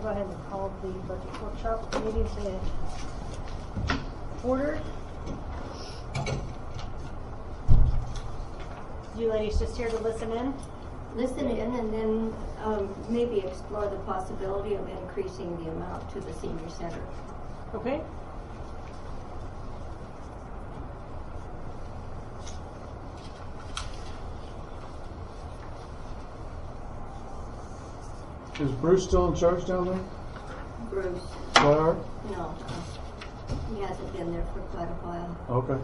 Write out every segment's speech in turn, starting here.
go ahead and call the budget workshop meeting to order. You ladies just here to listen in? Listen in and then maybe explore the possibility of increasing the amount to the senior center. Okay. Is Bruce still in charge down there? Bruce? Claire? No. He hasn't been there for quite a while. Okay.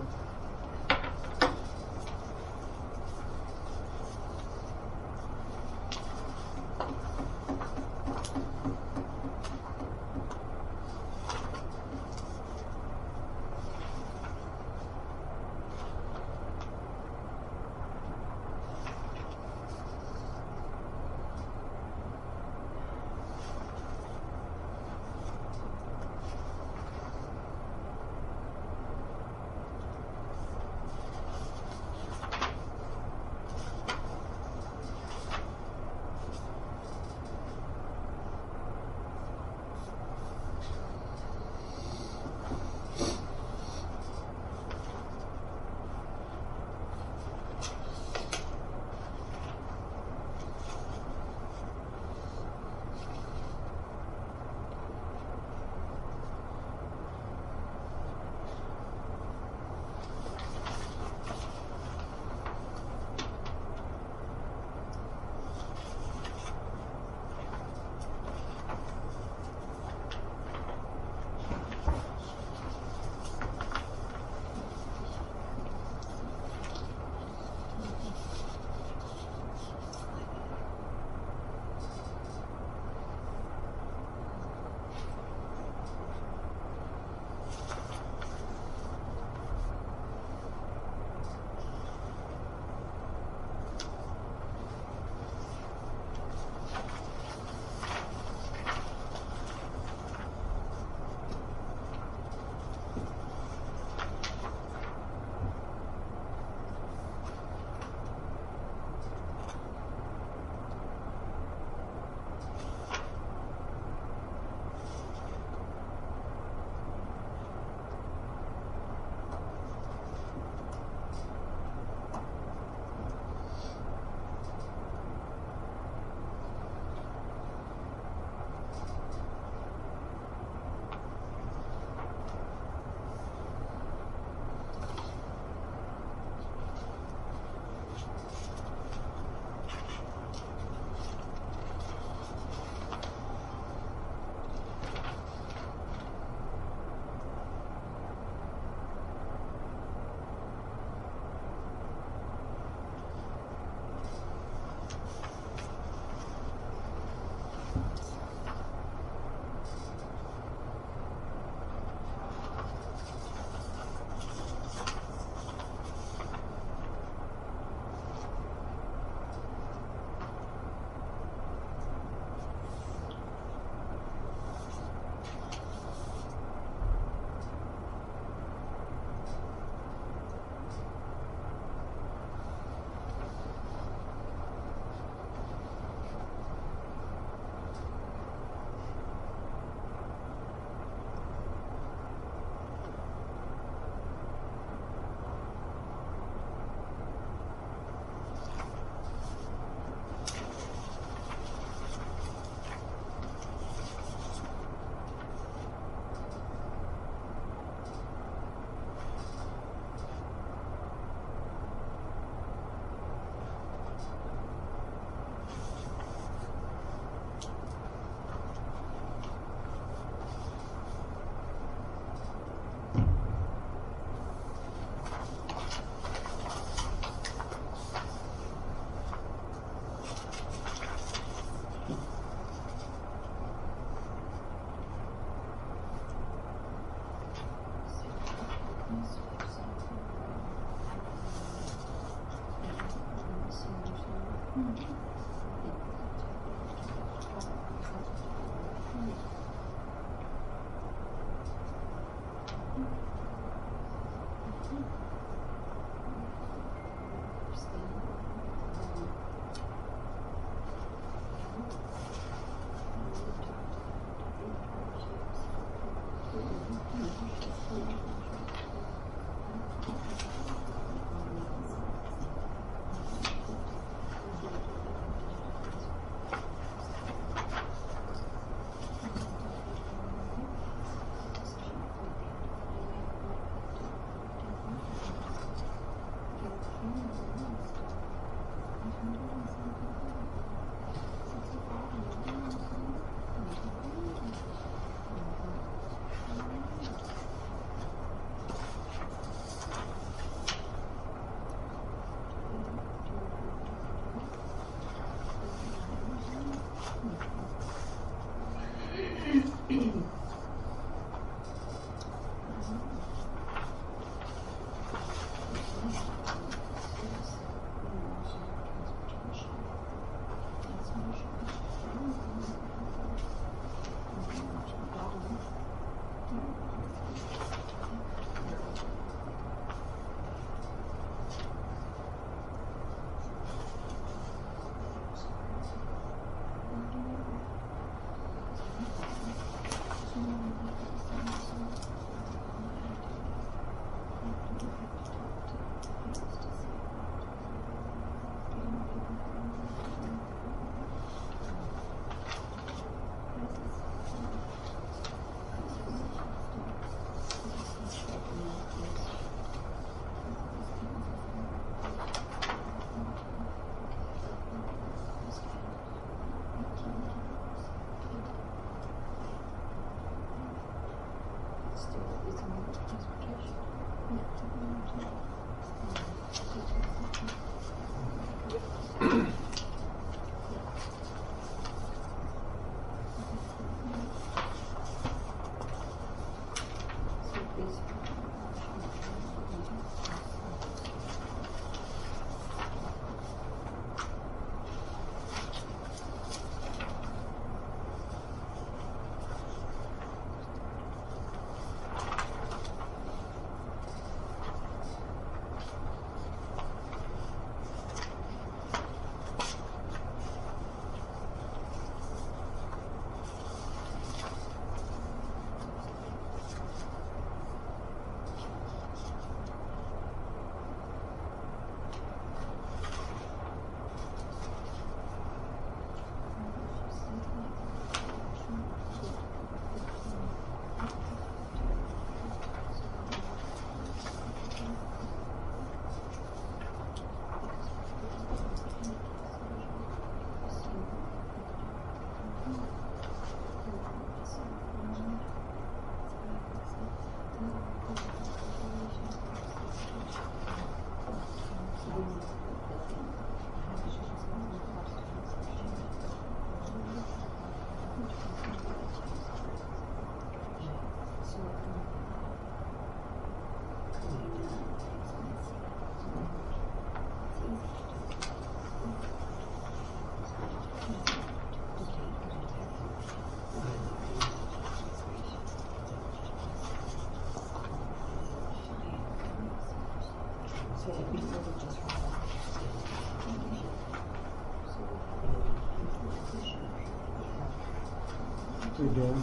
Hey Dan,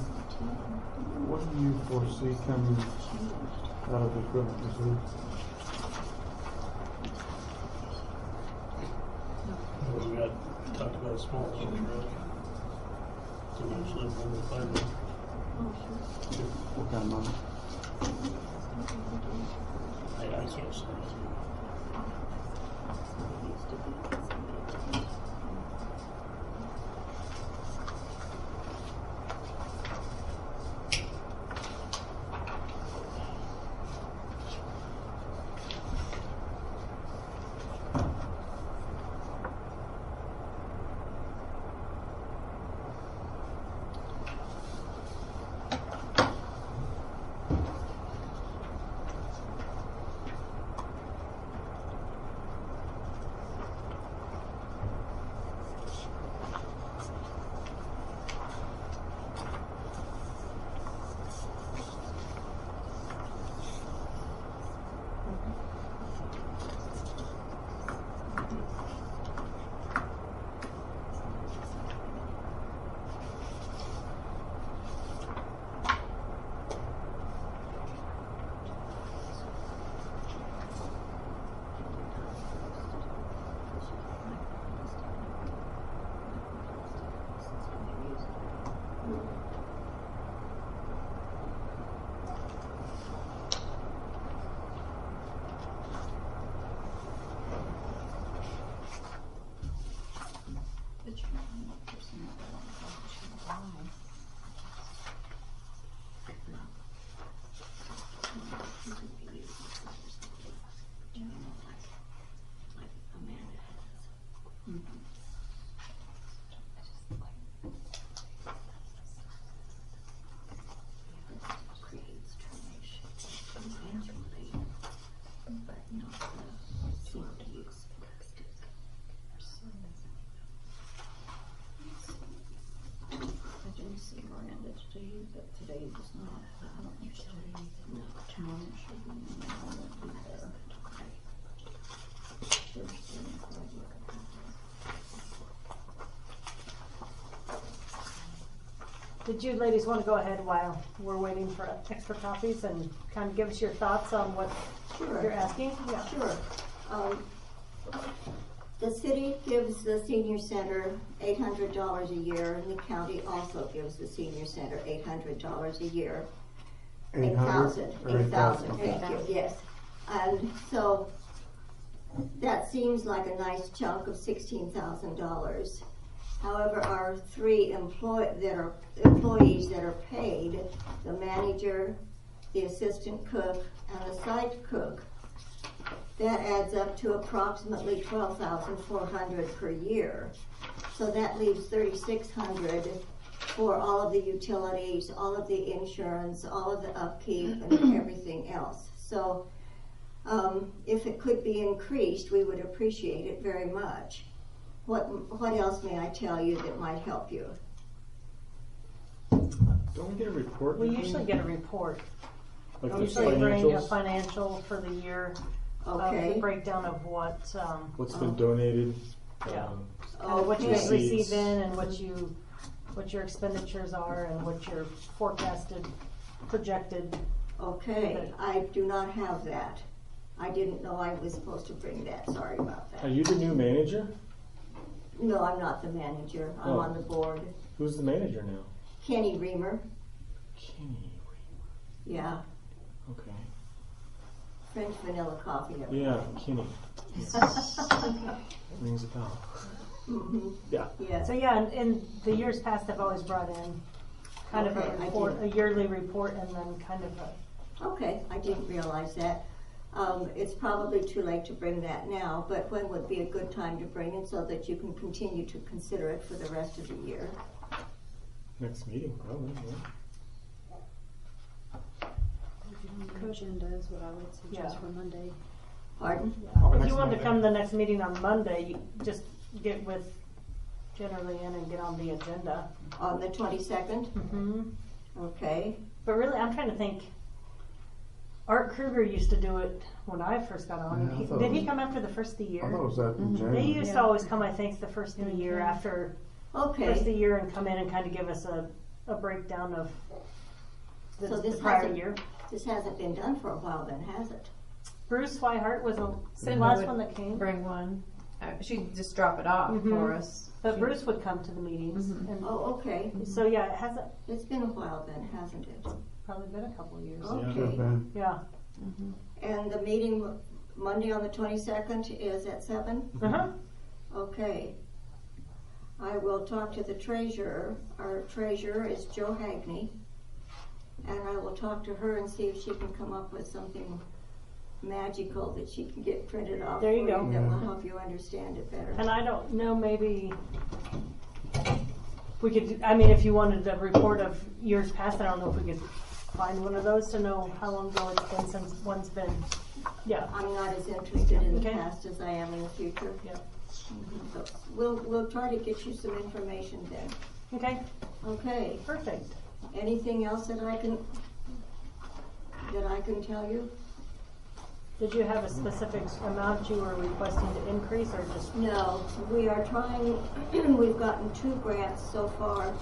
what do you foresee coming out of the equipment reserve? We got, talked about a small little truck. So eventually when we find it. What kind of money? I can't say. Today is not. I don't think so. No, tomorrow should be. I won't be there. Thursday, Did you ladies want to go ahead while we're waiting for extra copies and kind of give us your thoughts on what you're asking? Yeah. Sure. The city gives the senior center $800 a year, and the county also gives the senior center $800 a year. 8,000. 8,000. Thank you. Yes. And so that seems like a nice chunk of $16,000. However, our three employees that are paid, the manager, the assistant cook, and the site cook, that adds up to approximately $12,400 per year. So that leaves $3,600 for all of the utilities, all of the insurance, all of the upkeep, and everything else. So if it could be increased, we would appreciate it very much. What else may I tell you that might help you? Don't we get a report? We usually get a report. Like We the usually bring a financials? financial for the year, Okay. the breakdown of what, What's been donated? Yeah. Oh, what you okay. guys receive in and what your expenditures are and what your forecasted, projected. Okay, I do not have that. I didn't know I was supposed to bring that. Sorry about Are that. you the new manager? No, I'm not the manager. I'm Oh. on the board. Who's the manager now? Kenny Reamer. Kenny. Yeah, Okay. French vanilla coffee. Yeah, Kenny. Rings a bell. Mhm. Yeah. Yeah. So yeah, in the years past, I've always brought in kind of Okay, a I report, a did. yearly report, and then kind of a, Okay, I didn't realize that. It's probably too late to bring that now, but when would be a good time to bring it so that you can continue to consider it for the rest of the year? Next meeting, probably. Yeah. Agenda is what I would suggest Yeah. for Monday. Pardon? Oh, if next you wanted to Monday. come to the next meeting on Monday, you just get with Jennifer Leanne and get on the agenda. On the 22nd? Mm-hmm. Okay. But really, I'm trying to think. Art Kruger used to do it when I first got on. Yeah, I thought Did it he was- come after the first of the I thought it year? was that in They January. used to always come, I think, the first of the year after first of Okay. the year and come in and kind of give us a breakdown of the, So this the prior hasn't- year. This hasn't been done for a while then, has it? Bruce Swihart was the Cindy last would one that came. Bring one. She'd just drop it off Mhm. for us. But She- Bruce would come to the meetings. Mhm. And Oh, okay. so yeah, it hasn't It's been a while then, hasn't it? probably been a couple of years. Oh. Should have been. Yeah. And the meeting Monday on the 22nd is at 7? Uh-huh. Okay. I will talk to the treasurer. Our treasurer is Joe Hagney. And I will talk to her and see if she can come up with something magical that she can get printed off There you for go. that will Yeah. help you understand it better. And I don't know, maybe we could, I mean, if you wanted a report of years past, I don't know if we could find one of those to know how long ago it's been since one's been, yeah. I'm not as interested in the Okay. past as I am in the future. Yeah. But we'll try to get you some information then. Okay, Okay. perfect. Anything else that I can tell you? Did you have a specific amount you were requesting to increase or just? No, we are trying, we've gotten 2 grants so far.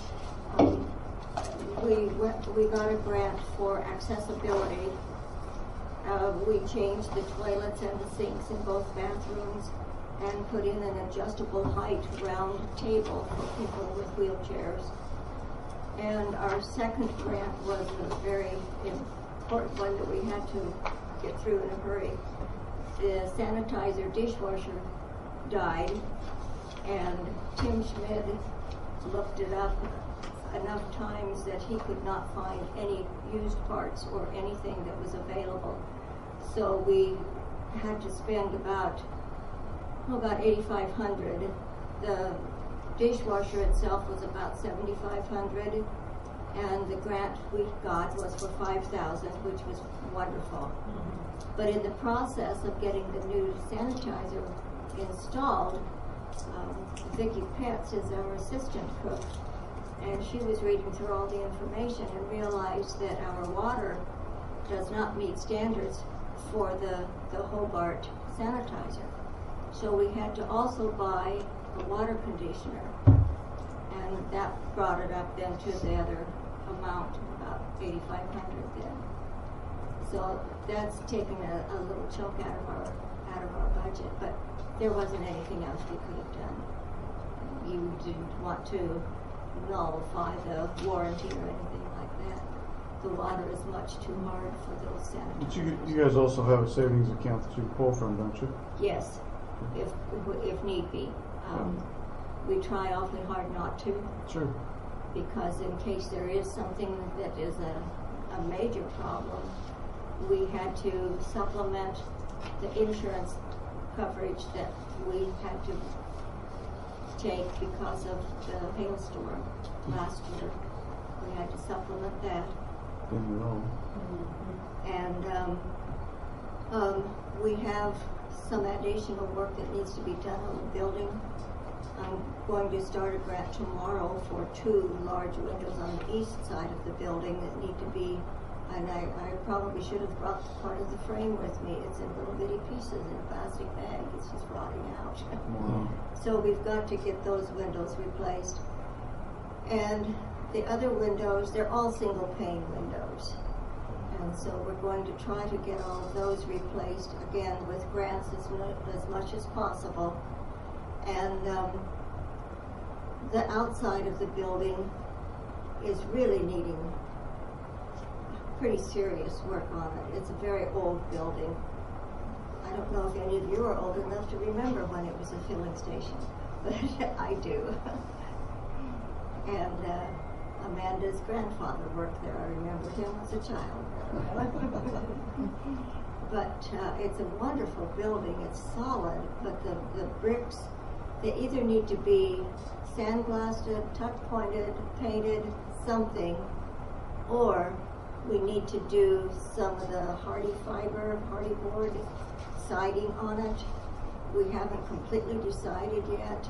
We got a grant for accessibility. We changed the toilets and the sinks in both bathrooms and put in an adjustable height round table for people with wheelchairs. And our second grant was a very important one that we had to get through in a hurry. The sanitizer dishwasher died, and Tim Schmid looked it up enough times that he could not find any used parts or anything that was available. So we had to spend about $8,500. The dishwasher itself was about $7,500, and the grant we got was for $5,000, which was wonderful. But in the process of getting the new sanitizer installed, Vicki Petz is our assistant cook, and she was reading through all the information and realized that our water does not meet standards for the Hobart sanitizer. So we had to also buy a water conditioner, and that brought it up then to the other amount, about $8,500 then. So that's taken a little chunk out of our budget, but there wasn't anything else we could have done. You didn't want to nullify the warranty or anything like that. The water is much too hard for those But sanitizers. you guys also have a savings account that you pull from, don't you? Yes, if need be. We try awfully hard not to, Sure. because in case there is something that is a major problem, we had to supplement the insurance coverage that we had to take because of the hailstorm last year. We had to supplement that. Didn't know. And we have some additional work that needs to be done on the building. I'm going to start a grant tomorrow for 2 large windows on the east side of the building that need to be, and I probably should have brought part of the frame with me. It's in little bitty pieces in a plastic bag. It's just rotting out. Wow. So we've got to get those windows replaced. And the other windows, they're all single pane windows. And so we're going to try to get all of those replaced, again, with grants as much as possible. And the outside of the building is really needing pretty serious work on it. It's a very old building. I don't know if any of you are old enough to remember when it was a filling station, but I do. And Amanda's grandfather worked there. I remember him as a child. But it's a wonderful building. It's solid, but the bricks, they either need to be sandblasted, tuck pointed, painted, something, or we need to do some of the hardy board siding on it. We haven't completely decided yet.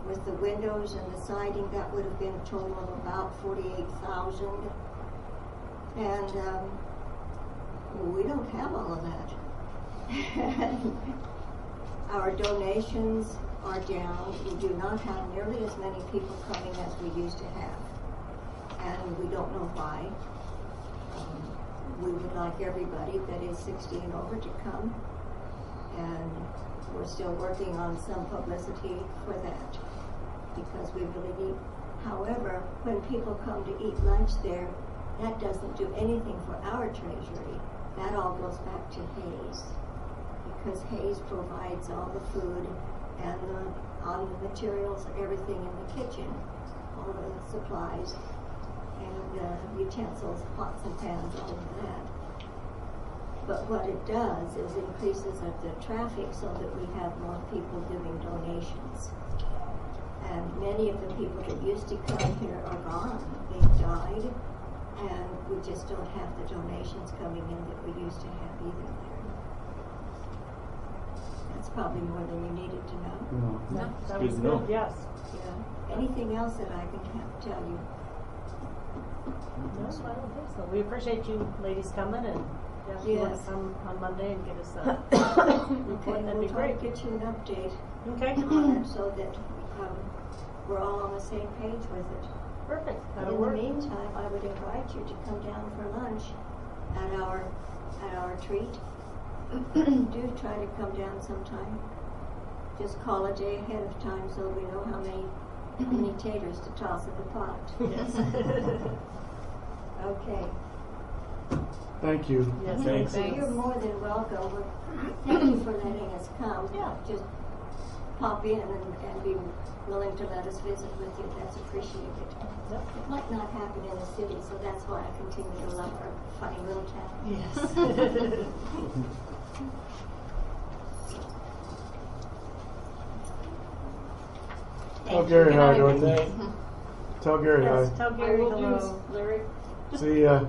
With the windows and the siding, that would have been a total of about $48,000. And we don't have all of that. Our donations are down. We do not have nearly as many people coming as we used to have. And we don't know why. We would like everybody that is 60 and over to come. And we're still working on some publicity for that because we really need. However, when people come to eat lunch there, that doesn't do anything for our treasury. That all goes back to Hayes because Hayes provides all the food and all the materials, everything in the kitchen, all the supplies and utensils, pots and pans, all of that. But what it does is increases the traffic so that we have more people giving donations. And many of the people that used to come here are gone. They've died, and we just don't have the donations coming in that we used to have either there. That's probably more than you needed to know. No. No, It's that good was to know. good, yes. Yeah. Anything else that I can tell you? No, I don't think so. We appreciate you ladies coming, and if you want Yes. to come on Monday and get us a Okay, report, that'd we'll be try to great. get you an update Okay, on it so that we're all on the same page with it. perfect. In That'll the work. meantime, I would invite you to come down for lunch at our treat. Do try to come down sometime. Just call a day ahead of time so we know how many taters to toss in the pot. Yes. Okay. Thank you. Yes, Thanks. thanks. You're more than welcome. Thank you for letting us come. Yeah. Just pop in and be willing to let us visit with you. That's appreciated. Yep. It might not happen in the city, so that's why I continue to love our funny little town. Yes. Tell Gary hi, Good night. Dorothy. Tell Gary Yes, hi. tell Gary will do. hello, Larry. See ya.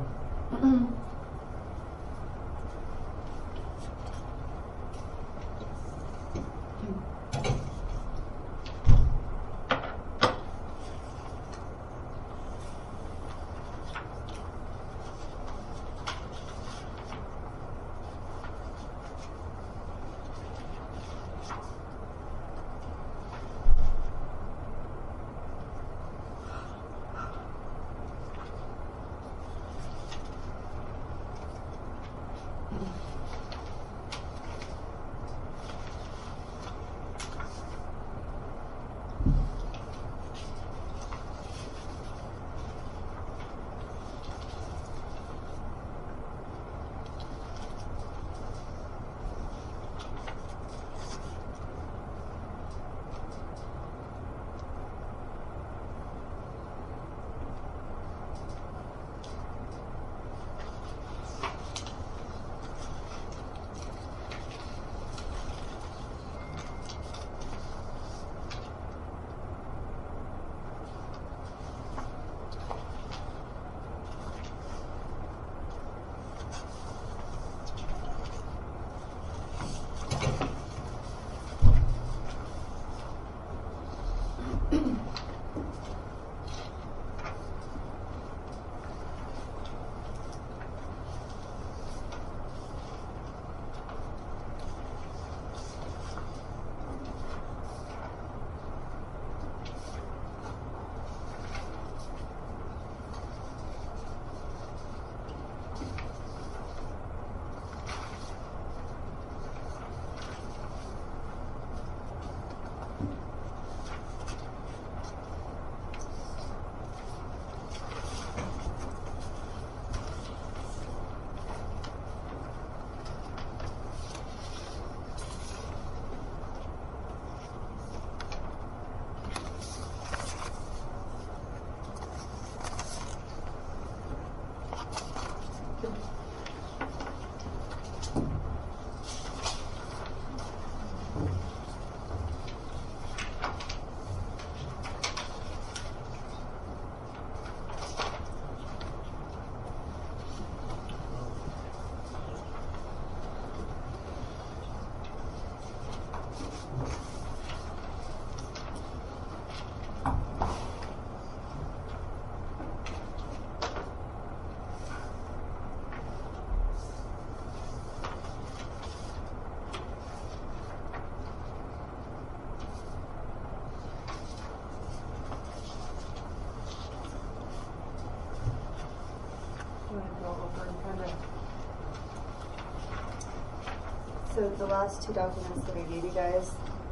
So the last two documents that I gave you guys,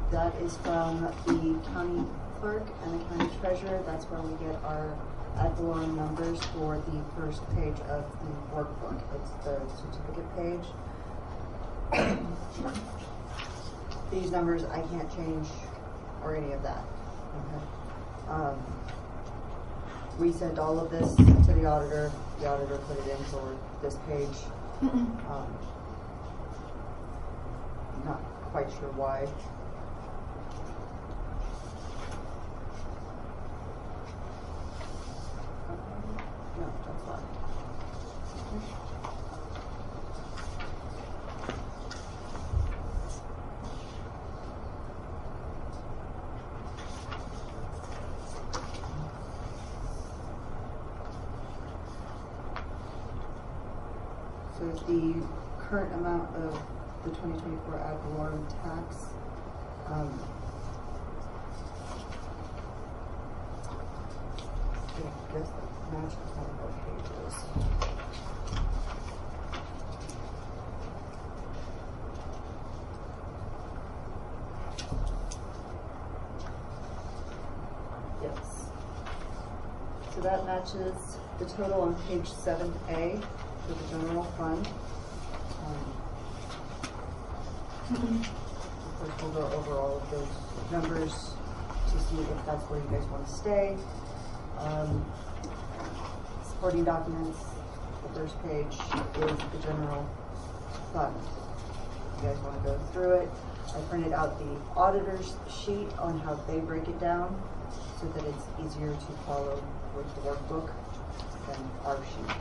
that is from the county clerk and the county treasurer. That's where we get our ad valorem numbers for the first page of the workbook. It's the certificate page. These numbers I can't change or any of that. Okay. We sent all of this to the auditor. The auditor put it in for this page. Not quite sure why. No, that's fine. So the current amount of the 2024 ad valorem tax, I guess that matches one of our pages. Yes. So that matches the total on page 7A for the general fund. Of course, we'll go over all of those numbers to see if that's where you guys want to stay. Supporting documents, the first page is the general fund. You guys want to go through it. I printed out the auditor's sheet on how they break it down so that it's easier to follow with the workbook than our sheet.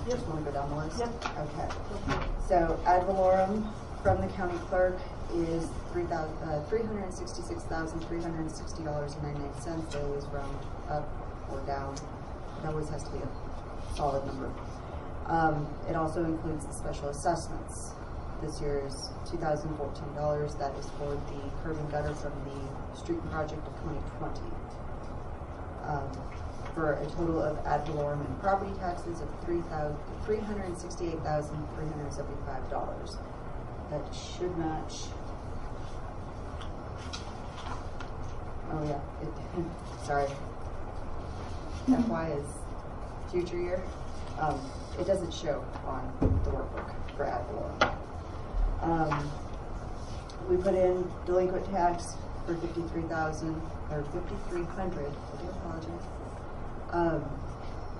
Just want to go down the list? Yep. Okay. So ad valorem from the county clerk is $366,360.99. They always round up or down. It always has to be a solid number. It also includes the special assessments. This year is $2,014. That is for the curb and gutter from the street project of 2020. For a total of ad valorem and property taxes of $368,375. That should match. Oh yeah, sorry. FY is future year. It doesn't show on the workbook for ad valorem. We put in delinquent tax for $53,000 or $5,300. I do apologize.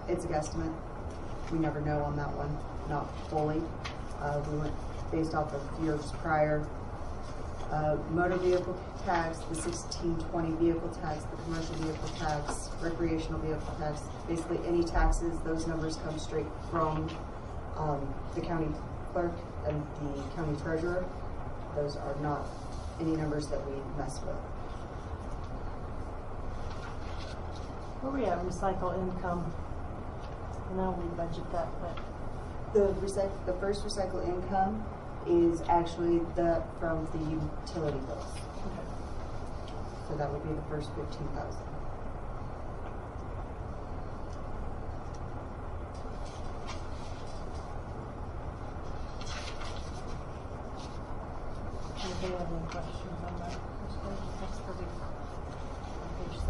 It's a guesstimate. We never know on that one, not fully. We went based off of years prior. Motor vehicle tax, the 1620 vehicle tax, the commercial vehicle tax, recreational vehicle tax, basically any taxes, those numbers come straight from the county clerk and the county treasurer. Those are not any numbers that we mess with. Where we at recycle income? Now we budget that, but The first recycle income is actually from the utility bills. okay. So that would be the first 15,000. Anybody have any questions on that? That's pretty, on page 7.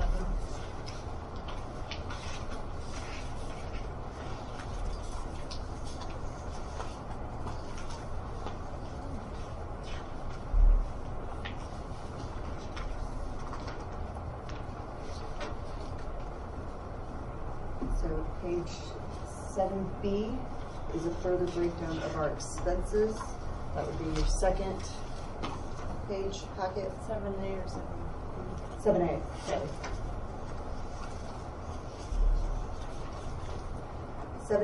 So page 7B is a further breakdown of our expenses. That would be your second page packet. 7A or 7B? 7A, sorry.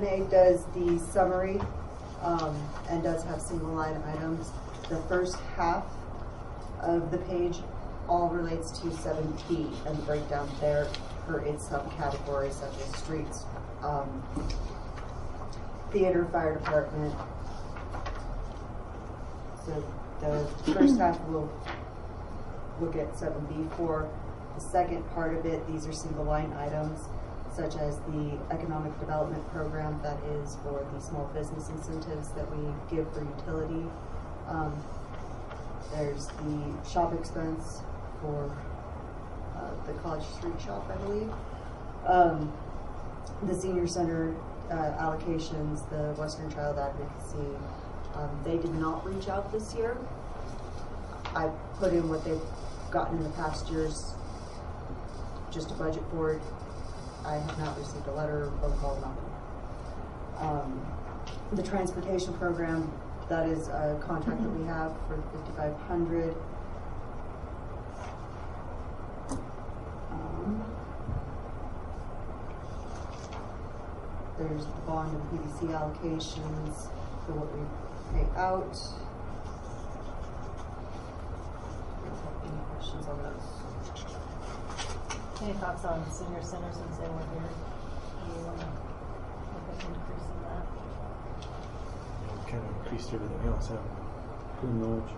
7A does the summary and does have single line items. The first half of the page all relates to 7B and the breakdown there for its subcategories such as streets, theater, fire department. So the first half will look at 7B for. The second part of it, these are single line items such as the economic development program that is for the small business incentives that we give for utility. There's the shop expense for the College Street shop, I believe. The senior center allocations, the Western Child Advocacy, they did not reach out this year. I put in what they've gotten in the past years, just a budget for it. I have not received a letter, phone call, nothing. The transportation program, that is a contract that we have for $5,500. There's the bond and PVC allocations for what we pay out. Do you guys have any questions on those? Any thoughts on senior center since they were here? Do you want to look at increasing that? We've kind of increased everything else, haven't we? Pretty much.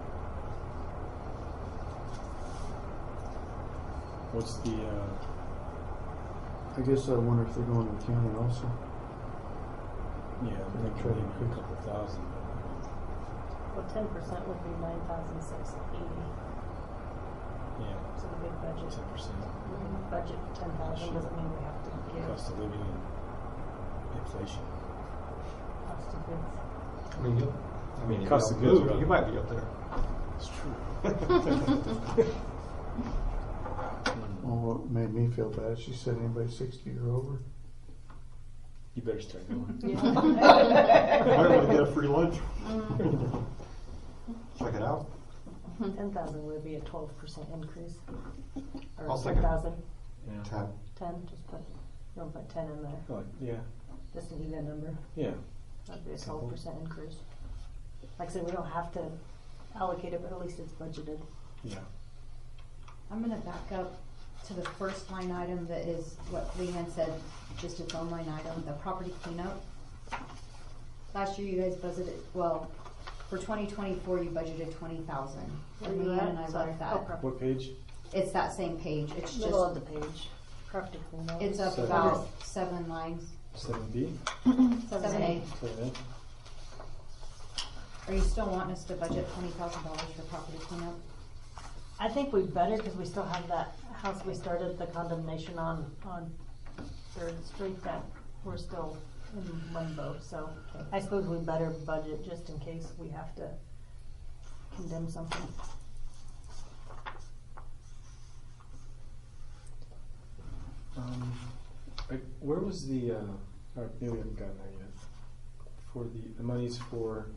What's the, I guess I wonder if they're going to the county also. yeah, I think Try to maybe a increase. couple thousand. Well, 10% would be 9,680. Yeah, So the big budget. 10%. Budget 10,000 doesn't mean we have to give Cost of living and inflation. cost of goods. I mean, if Cost you of don't goods move, are up. you might be up there. It's true. Well, what made me feel bad, she said anybody 60 or over. You better start going. Might want to get a free lunch. Check it out. 10,000 would be a 12% increase. Or I'll second. 10,000, Yeah. 10. 10, just put, don't put 10 in there, Oh, yeah, just an even number. yeah. That'd be a Simple. 12% increase. Like I said, we don't have to allocate it, but at least it's budgeted. Yeah. I'm gonna back up to the first line item that is what Leanne said, just its own line item, the property cleanup. Last year you guys budgeted, well, for 2024 you budgeted 20,000. Where And you Leanne at? and I Sorry. left that. Oh, property. What page? It's that same page, it's just, Middle of the page. Property cleanup. it's up Seven. about 7 lines, 7B? 7A. 7A? Are you still wanting us to budget $20,000 for property cleanup? I think we better, because we still have that house we started the condemnation on 3rd Street that we're still in limbo, so I suppose we better budget just in case we have to condemn something. Where was the, or maybe we haven't gotten there yet, for the monies for,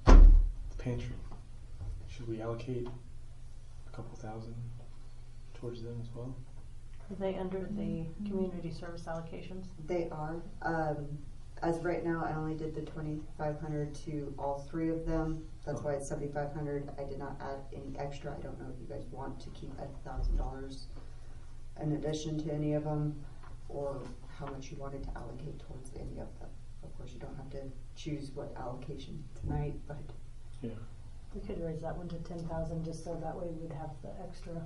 the pantry? Should we allocate a couple thousand towards them as well? Are they under the community service allocations? They are. As of right now, I only did the 2,500 to all 3 of them. That's why it's 7,500. I did not add any extra. I don't know if you guys want to keep $1,000 in addition to any of them, or how much you wanted to allocate towards any of them. Of course, you don't have to choose what allocation tonight, but Yeah. We could raise that one to 10,000 just so that way we'd have the extra,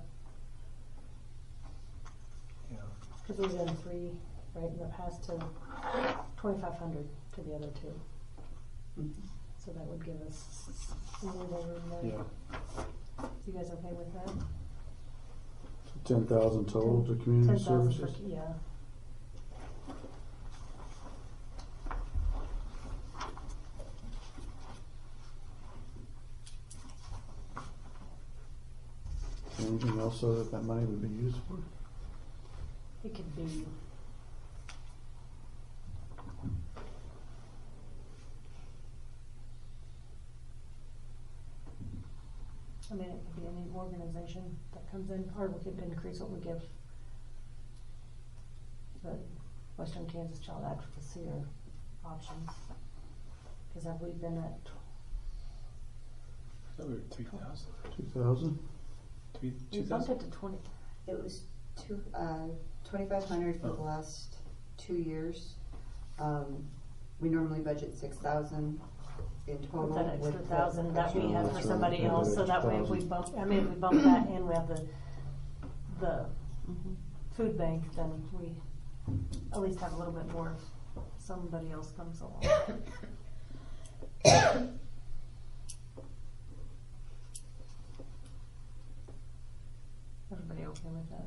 Yeah. because we've done 3 right in the past to 2,500 to the other 2. So that would give us a little room there. Yeah. You guys okay with that? 10,000 total to community 10,000 services. for, yeah. Anything else so that that money would be used for? It could be. I mean, it could be any organization that comes in, or we could increase what we give the Western Kansas Child Advocacy or options. Cause have we been at thought we were 3,000. 2,000? We bumped 2,000? it to 20. It was 2,500 for the last 2 years. We normally budget 6,000 in total. With that extra with the 1,000 that we professional had for That's right, somebody we had else, that so that way if we extra bump, I mean, if we bump that and we have the Mhm. food bank, then we at least have a little bit more if somebody else comes along. Everybody okay with that?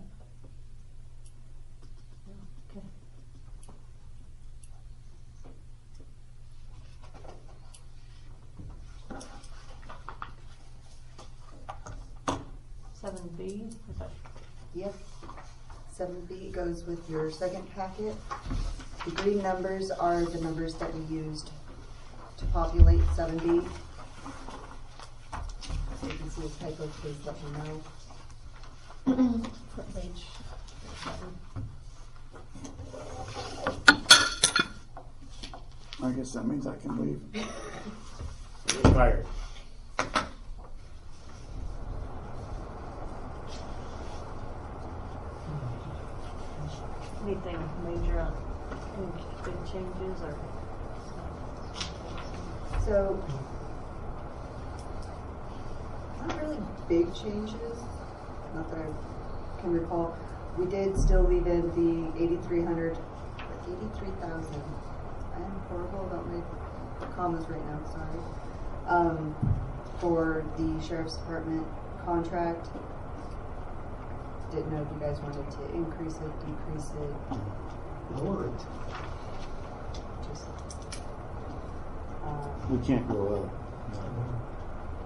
Yeah, okay. Seven B, is that, Yep. 7B goes with your second packet. The green numbers are the numbers that we used to populate 7B. So you can see a typo, please let me know. front page? I guess that means I can leave. Fired. Anything major on, any big changes or? So, not really big changes, not that I can recall. We did still leave in the 8,300, 83,000. I am horrible about my commas right now, sorry. For the sheriff's department contract. Didn't know if you guys wanted to increase it, decrease it, Lower it. just. We can't go up.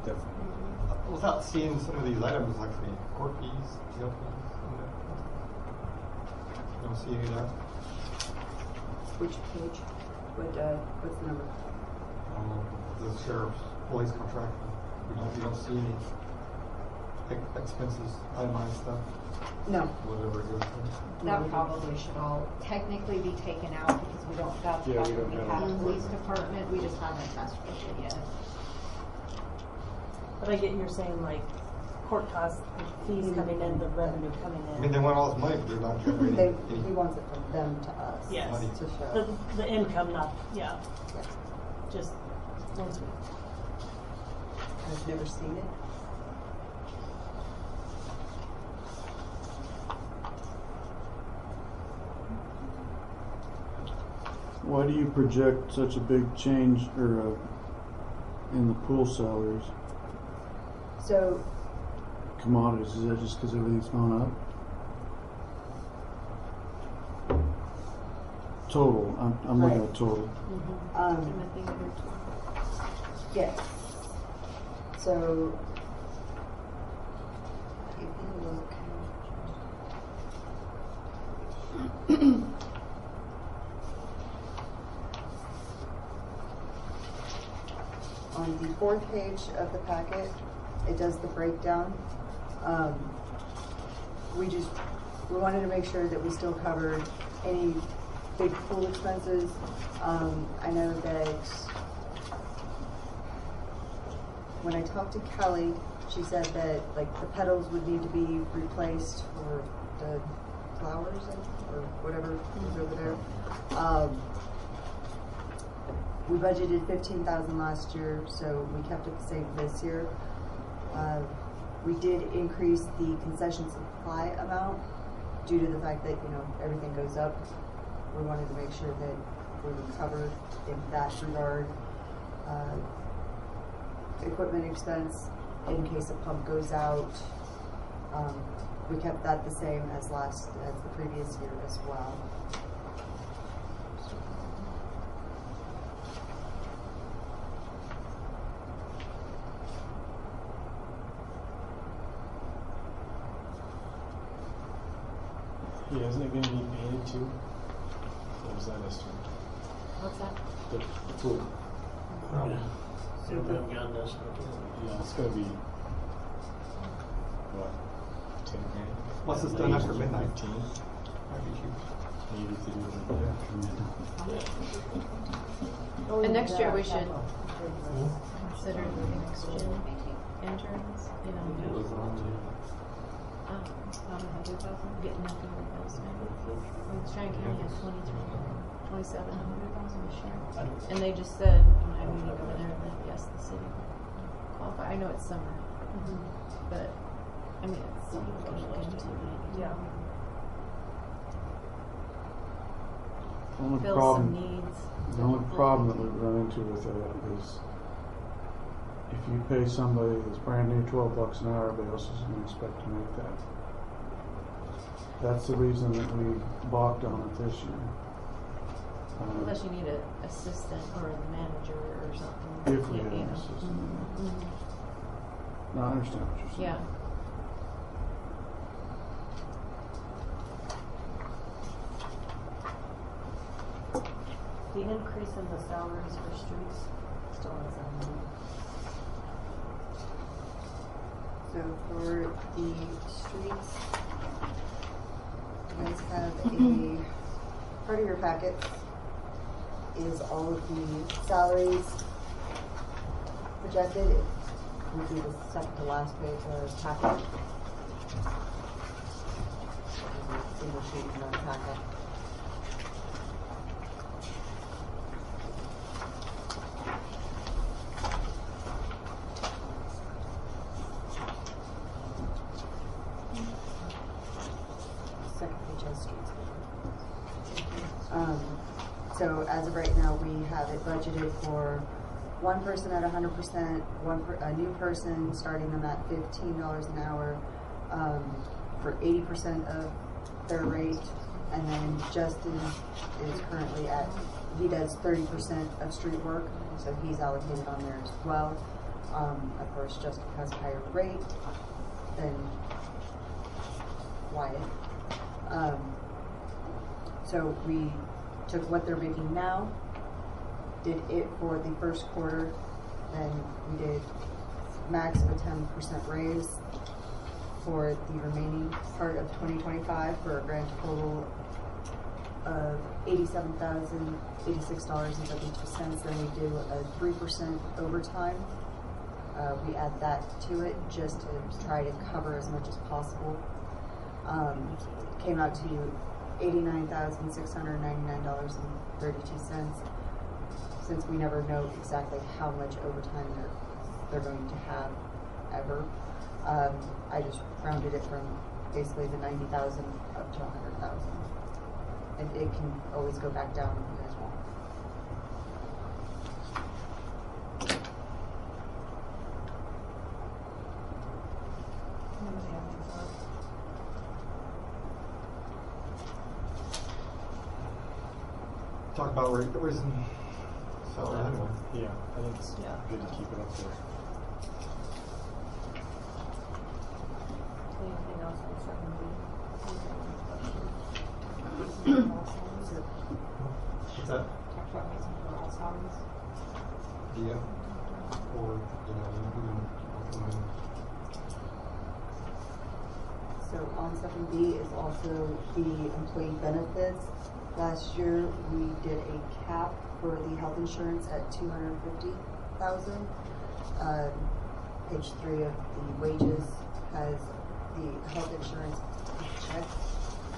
Definitely. Without seeing some of these items, like the court fees, jail fees, you don't see any of that. Which page? What's the number? The sheriff's police contract, you don't see any expenses, itemized stuff, No. whatever it is. That probably should all technically be taken out because we don't, that's Yeah, why we don't we have had a it. police department, we just haven't messed with it yet. But I get you're saying like court costs, fees coming in, the revenue coming I mean, in. they want all this money, but they're not generating He any. wants it from them to us. Yes. Money. To show. The income, not, yeah, Yeah. just once we. I've never seen it. Why do you project such a big change or in the pool salaries? So, Commodities, is that just because everything's gone up? Total, I'm looking Right. at total. Timothy, yes. So, if you look. On the fourth page of the packet, it does the breakdown. We wanted to make sure that we still covered any big pool expenses. I know that when I talked to Kelly, she said that like the petals would need to be replaced for the flowers or whatever is over there. We budgeted 15,000 last year, so we kept it the same this year. We did increase the concession supply amount due to the fact that, you know, everything goes up. We wanted to make sure that we were covered in that regard. Equipment expense, in case a pump goes out, we kept that the same as the previous year as well. Yeah, isn't it going to be painted too? What was that estimate? what's that? The pool. Yeah. See if they've got this. Yeah, it's going to be, what, 10 grand? Once it's done after midnight. 15? Might be cheap. Maybe to do it like that. Oh, And next year yeah, we should capital. consider moving next year. interns, you know. It was on About 100,000, getting nothing with those maybe. Cheyenne County has 2700,000 this year. And they just said, when I meeting over there, that yes, the city will qualify. I know it's summer, but I mean, it's something we can look into. Yeah. The only Fill some problem, needs. the only problem that we run into with that is if you pay somebody that's brand new $12 an hour, everybody else is gonna expect to make that. That's the reason that we balked on it this year. Unless you need an assistant or a manager or something. If we you had an know. assistant. Mhm. No, I understand what you're saying. Yeah. The increase in the salaries for streets still hasn't moved. So for the streets, you guys have a part of your packet is all of the salaries projected. It would be the second to last page of the packet. Single sheet in the packet. Second page has streets. So as of right now, we have it budgeted for one person at 100%, a new person starting them at $15 an hour, for 80% of their rate, and then Justin is currently he does 30% of street work, so he's allocated on there as well. Of course, Justin has a higher rate than Wyatt. So we took what they're making now, did it for the first quarter, then we did max of a 10% raise for the remaining part of 2025 for a grand total of $87,086.72. Then we do a 3% overtime. We add that to it just to try to cover as much as possible. Came out to $89,699.32. Since we never know exactly how much overtime they're going to have ever, I just rounded it from basically the 90,000 up to 100,000, and it can always go back down if you guys want. Anybody have any thoughts? Talk about raising salary anyway. Yeah, I think it's Yeah. good to keep it up there. Anything else on 7B? What's that? Talk about raising for all salaries. Yeah. Or, So on 7B is also the employee benefits. Last year, we did a cap for the health insurance at $250,000. Page 3 of the wages has the health insurance check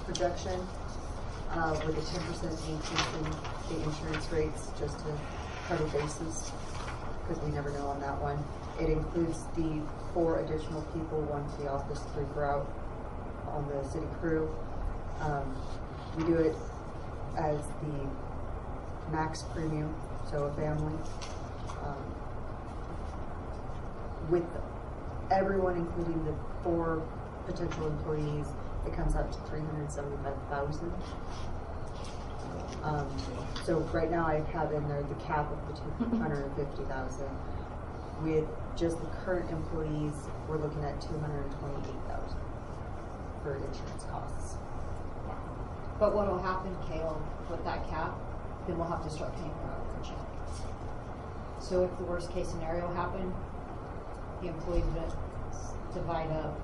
projection, with a 10% increase in the insurance rates just to cover bases, because we never know on that one. It includes the 4 additional people, 1 to the office, 3 for out on the city crew. We do it as the max premium, so a family. With everyone, including the 4 potential employees, it comes out to $375,000. So right now I have in there the cap of the $250,000. With just the current employees, we're looking at $228,000 for insurance costs. But what'll happen, Kale, with that cap, then we'll have to start paying her out of her check. So if the worst case scenario happened, the employees would divide up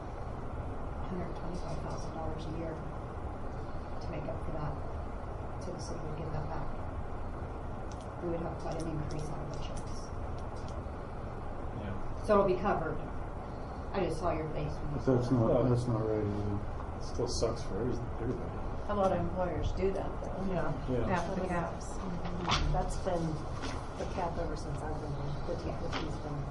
$125,000 a year to make up for that, so the city would get that back. We would have quite an increase on the checks. Yeah. So it'll be covered I just saw your face when you But said that's that. not right either. It still sucks for everybody. A lot of employers do that though. Yeah. Yeah. Half the caps. That's been the cap ever since I've been here. The T50's been.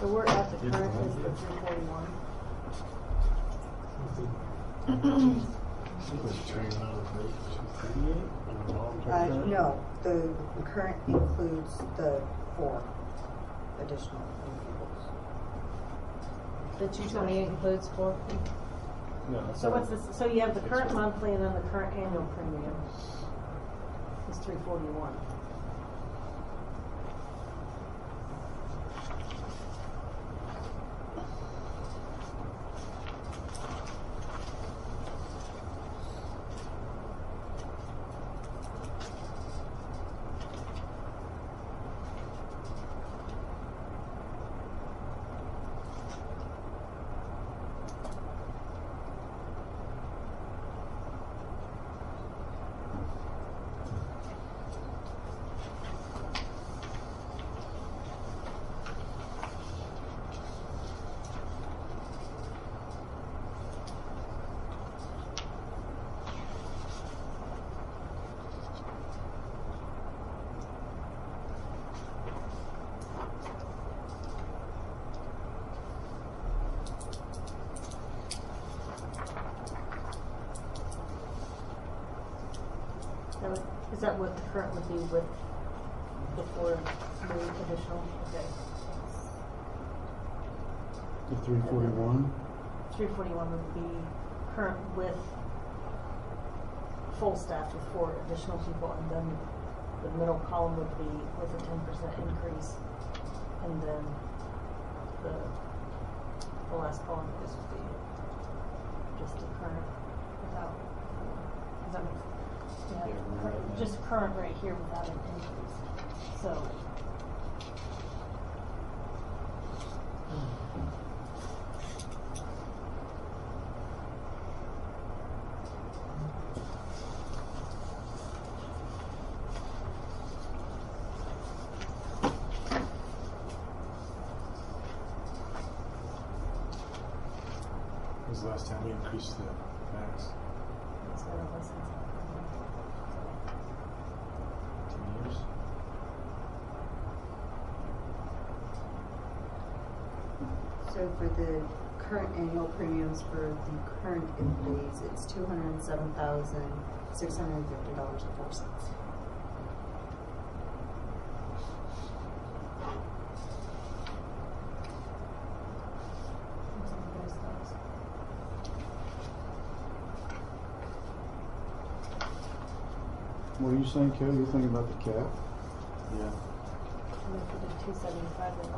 So we're at the current is the 341. No, the current includes the 4 additional individuals. The 220 includes 4 people. No, So what's this, so you have the current monthly and then the current annual premium is 341. Is that what the current would be with before the additional? Okay. The 341. 341 would be current with full staff with 4 additional people, and then the middle column would be with a 10% increase, and then the last column is would be just the current without. Does that make sense? Yeah, just current right here without an increase. So. When was the last time we increased the max? That's what it was. 10 years? So for the current annual premiums for the current employees, it's $207,650.04. What are you saying, Kelly? You're thinking about the cap? Yeah. And if we did 275, then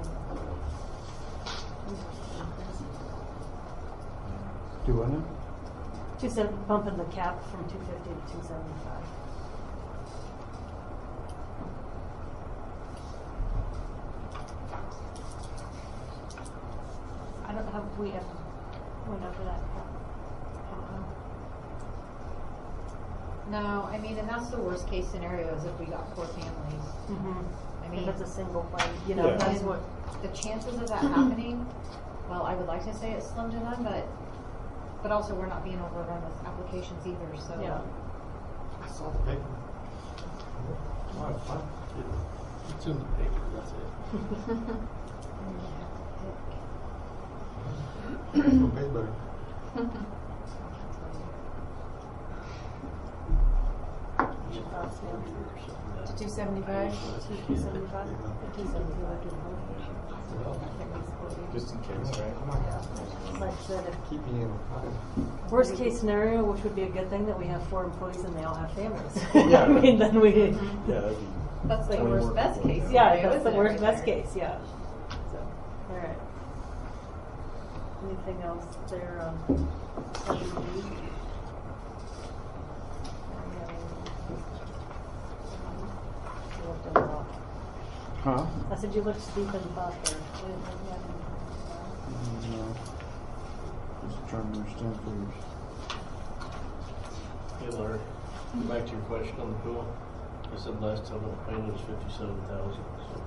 Do what now? bumping the cap from 250 to 275. I don't have, we ever went over that cap. I don't know. No, I mean, and that's the worst case scenario is if we got 4 families. I mean, If it's a single play, you know, Yeah. that's and what, the chances of that happening, well, I would like to say it's slim to none, but also we're not being overrun with applications either, so. yeah. I saw the paper. Wow, fun. It's in the paper, that's it. Who pays better? Your thoughts, ma'am? To 275? 275? 275. Just in case, right? Like I said, if Keep me in. worst case scenario, which would be a good thing, that we have 4 employees and they all have families. Yeah. I mean, then we, Yeah, that'd be. That's the 20 worst more best people. case. yeah, scenario, that's the isn't it, worst right best there? case, yeah. So, alright. Anything else there on LBD? You looked in thought. Huh? I said you looked deep in thought there. You didn't think you had anything? No. Just trying to understand figures. Hey Larry, back to your question on the pool. I said last time it was painted was 57,000, so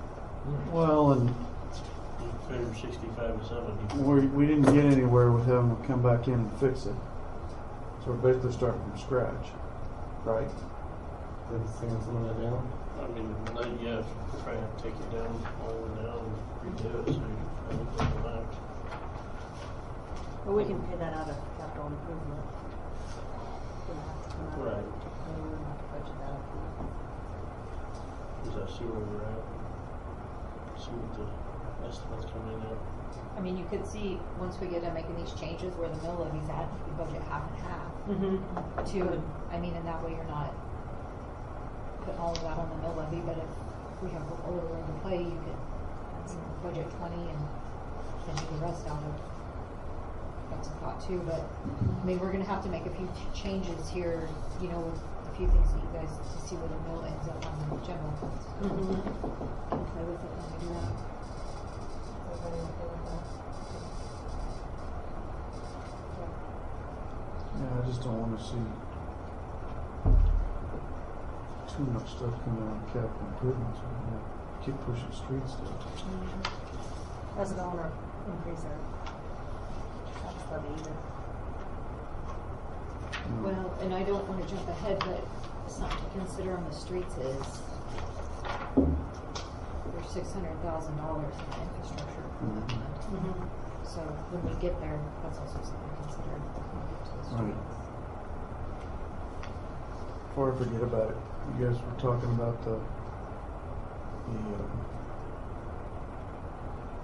Well, and you figure 65 to 70. we didn't get anywhere with having them come back in and fix it. So we're basically starting from scratch, right? Did the sand some of that down? I mean, not yet, probably have to take it down, all the way down and redo it, so you have it on the max. But we can pay that out of capital improvement. Wouldn't have to come out of- Right. We wouldn't have to budget that. Does that see where we're at? See what the estimates come in at? I mean, you could see, once we get to making these changes where the mill levy's at, we budget half and half. To, I mean, and that way you're not putting all of that on the mill levy, but if we have a little room to play, you could, budget 20 and then do the rest out of, that's a thought too, but, I mean, we're gonna have to make a few changes here, you know, with a few things that you guys, to see where the mill ends up on the general funds. Can play with it when we do that. Everybody okay with that? Yeah, I just don't wanna see too much stuff coming out of capital improvements. We're gonna keep pushing street stuff. Doesn't wanna increase our tax levy either. Well, and I don't wanna jump ahead, but something to consider on the streets is there's $600,000 in the infrastructure improvement fund. So when we get there, that's also something to consider when we get to the Right. streets. Before I forget about it, you guys were talking about the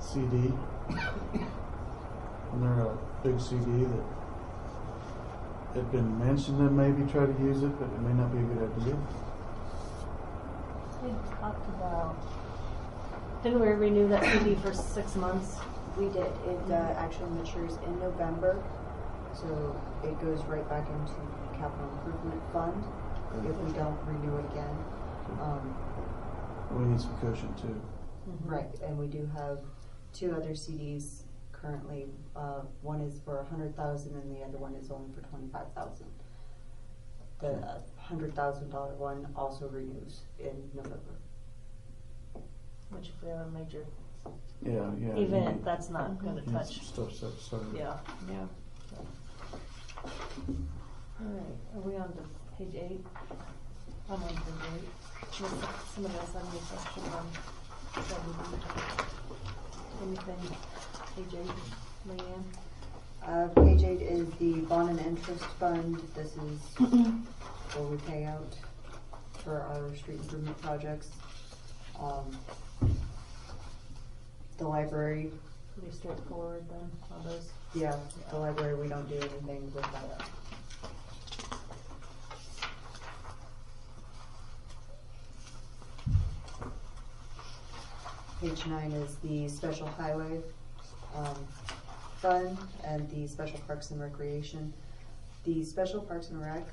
CD. And they're a big CD that had been mentioned and maybe try to use it, but it may not be a good idea. We talked about, didn't we renew that CD for 6 months? We did. It actually matures in November, so it goes right back into the capital improvement fund if we don't renew it again. We need some cushion too. Right, and we do have 2 other CDs currently. One is for 100,000 and the other one is only for 25,000. The $100,000 one also renews in November. Which if we have a major, Yeah. even you if that's not gonna need some touch, stuff set aside. yeah. Yeah. Alright, are we on to page 8? I'm on page 8. Some of us have any question on anything, page 8, Leanne? Page 8 is the bond and interest fund. This is where we pay out for our street improvement projects. The library, Pretty straightforward then, all those. yeah, the library, we don't do anything with that. Page 9 is the special highway fund and the special parks and recreation. The special parks and rec,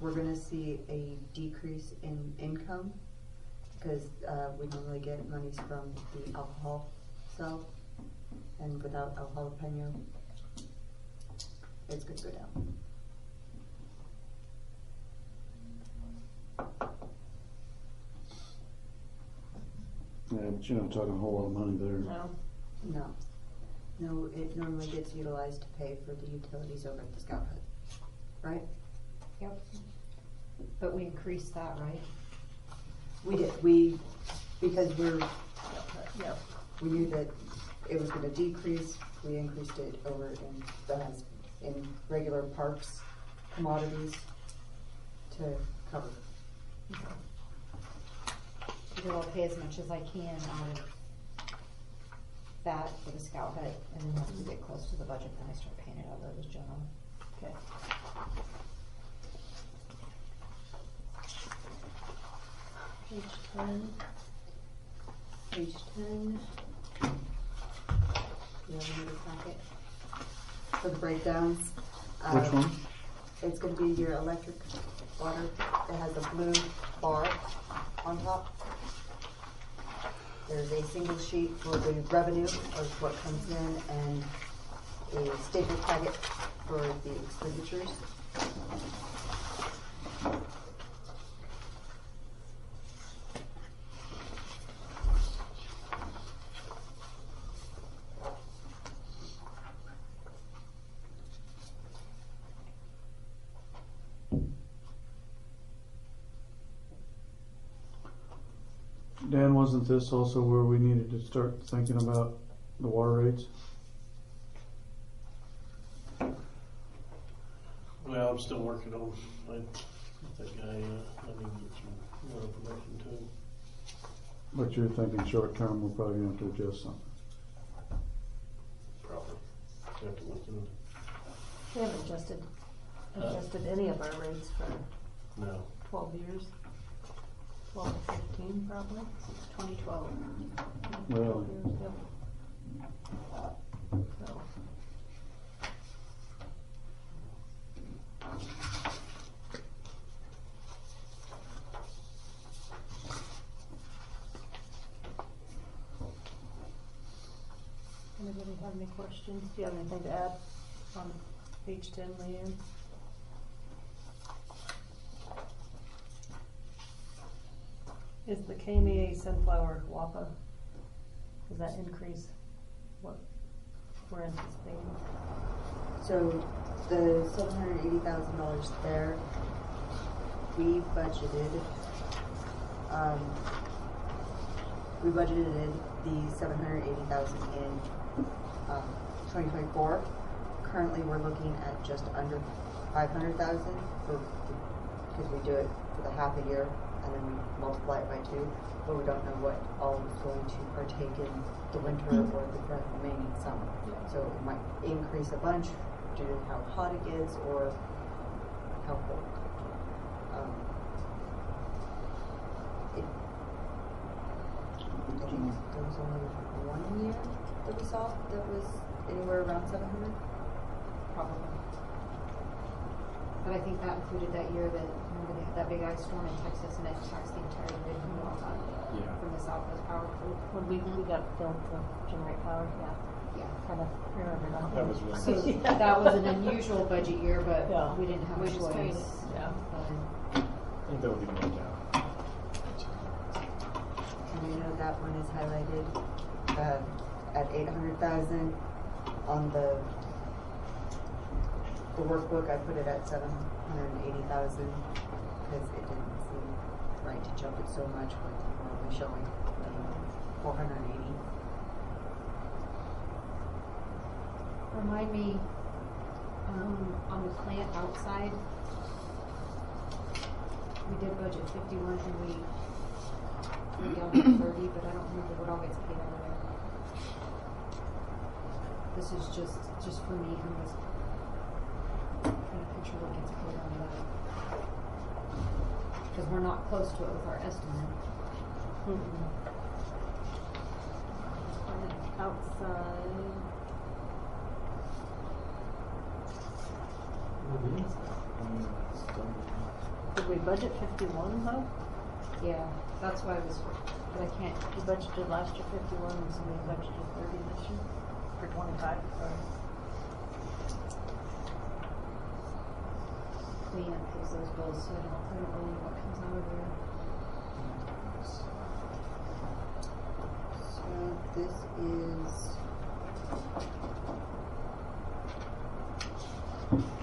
we're gonna see a decrease in income because we normally get monies from the alcohol sale, and without El Jalapeno, it's gonna go down. Yeah, but you're not talking a whole lot of money there. No. No, it normally gets utilized to pay for the utilities over at the Scout Hut, right? Yep. But we increased that, right? We did, because Yep. we knew that it was gonna decrease, we increased it over in regular parks commodities to cover. Because I'll pay as much as I can out of that for the Scout Hut, and then once we get close to the budget, then I start paying it out of those general. Okay. Page 10. Page 10. You have another packet for the breakdowns. Which one? It's gonna be your electric, water. It has a blue bar on top. There's a single sheet for the revenue of what comes in and a staple packet for the expenditures. Dan, wasn't this also where we needed to start thinking about the water rates? Well, I'm still working on, I think I need to get some more information too. But you're thinking short term, we're probably gonna have to adjust something. Probably. Have to look into, We haven't adjusted any of our rates for no. 12 years. 12 to 15 probably. 2012. Really? 12 years, yep. So. Anybody have any questions? Do you have anything to add on page 10, Leanne? Is the KMEA sunflower WAPA, does that increase what we're anticipating? So the $780,000 there, we budgeted the $780,000 in 2024. Currently, we're looking at just under $500,000 because we do it for the half a year and then we multiply it by 2. But we don't know what all is going to partake in the winter or the remaining summer. So it might increase a bunch due to how hot it gets or how cold. I think there was only 1 year that we saw that was anywhere around 700. Probably. But I think that included that year that, remember they had that big ice storm in Texas and it taxed the entire grid from the outside. Yeah. From the Southwest Power. When we got filled to generate power, Yeah. kind of remember that. That was really So that was an unusual budget year, but Yeah. we didn't have a Which is choice. great. Yeah. I think that would be more down. And you know that one is highlighted at 800,000 on the workbook. I put it at 780,000 because it didn't seem right to jump it so much when we're only showing 480. Remind me, on the plant outside, we did budget 51 and we went down to 30, but I don't remember what all gets paid out of there. This is just for me, I'm just trying to picture what gets paid out of that. Because we're not close to it with our estimate. Outside. Did we budget 51 though? Yeah, that's why I was, but I can't, We budgeted last year 51 and somebody budgeted 30 this year, for 25, sorry. Leanne pays those bills, so I don't really know what comes out of there. So this is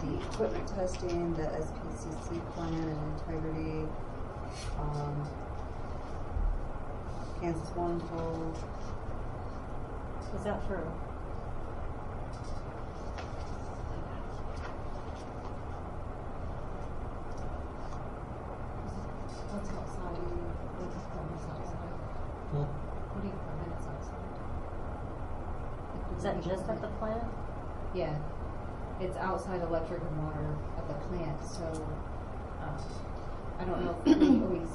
the equipment testing, the SPCC plan and integrity, Kansas One Toll. Is that for? What's outside? What's outside? What do you call minutes outside? Is that just at the plant? Yeah, it's outside electric and water at the plant, so, I don't know if we always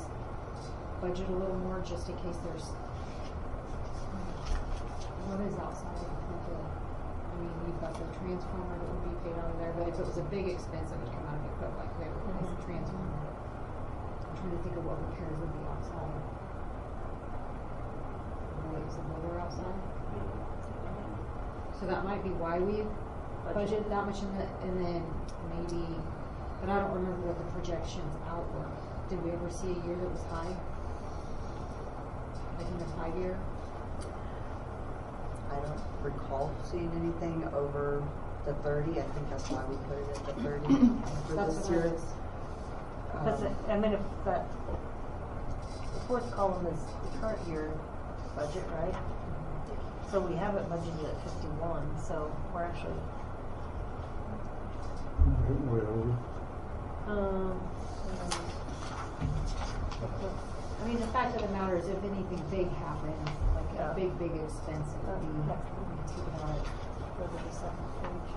budget a little more just in case there's, what is outside of the plant? I mean, we've got the transformer that would be paid out of there, but if it was a big expense, it would come out of equipment, like they replace the transformer. I'm trying to think of what repairs would be outside. when it was the weather outside. So that might be why we budgeted that much and then maybe, but I don't remember what the projections out were. Did we ever see a year that was high? Like in the 5-year? I don't recall seeing anything over the 30. I think that's why we put it at the 30 for That's this what year. I was. Because, I mean, if the fourth column is the current year budget, right? So we have it budgeted at 51, so we're actually, Where are we? I mean, the fact of the matter is, if anything big happens, like Yeah. a big expense, it would be next taken out. go to the second page.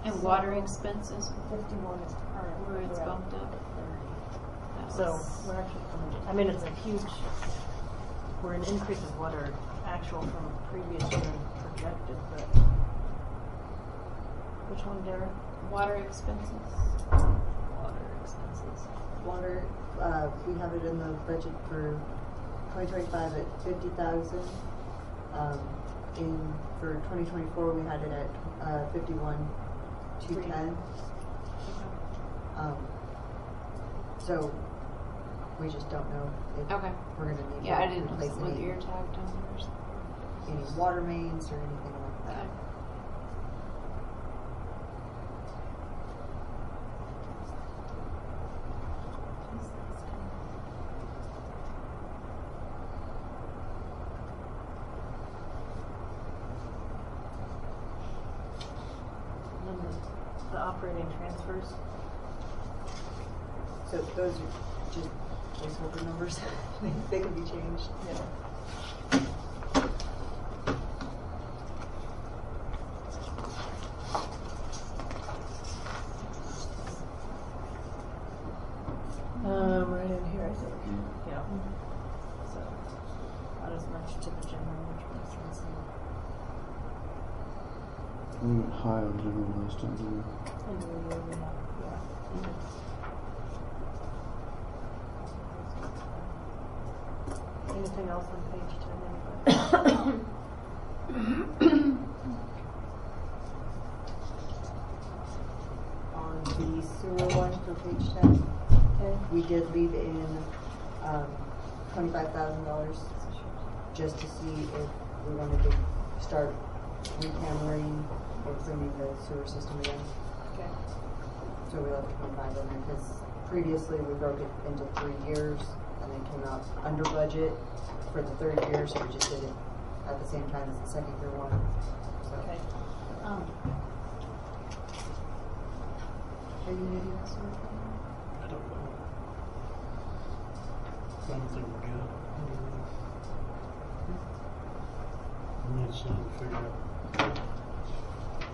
And water expenses, 51 is current. where it's we're at bumped up. 30. That So was- we're actually coming, I mean, it's a huge, we're an increase of what our actual from previous year and projected, but. Which one, Dara? Water expenses. Water expenses. Water, we have it in the budget for 2025 at 50,000. For 2024, we had it at 51,210. So we just don't know if Okay. we're gonna need Yeah, I to didn't replace look at any, your tag numbers. any water mains or anything like that. Okay. And then the operating transfers. So those are just placeholder numbers. They can be changed. Right in here, I think. Yeah. So, not as much to the general, which makes sense. We went high on general last time, didn't we? End of the year, we have, yeah. Anything else on page 10, anybody? On the sewer one for page 10, Okay. we did leave in $25,000 just to see if we wanted to start recammering or cleaning the sewer system again. Okay. So we left 25 in there because previously we broke it into 3 years and then came out under budget for the third year, so we just did it at the same time as the second year one. So Okay. Are you gonna do that sort of thing? I don't know. I don't think we're good. We need to sit down and figure out.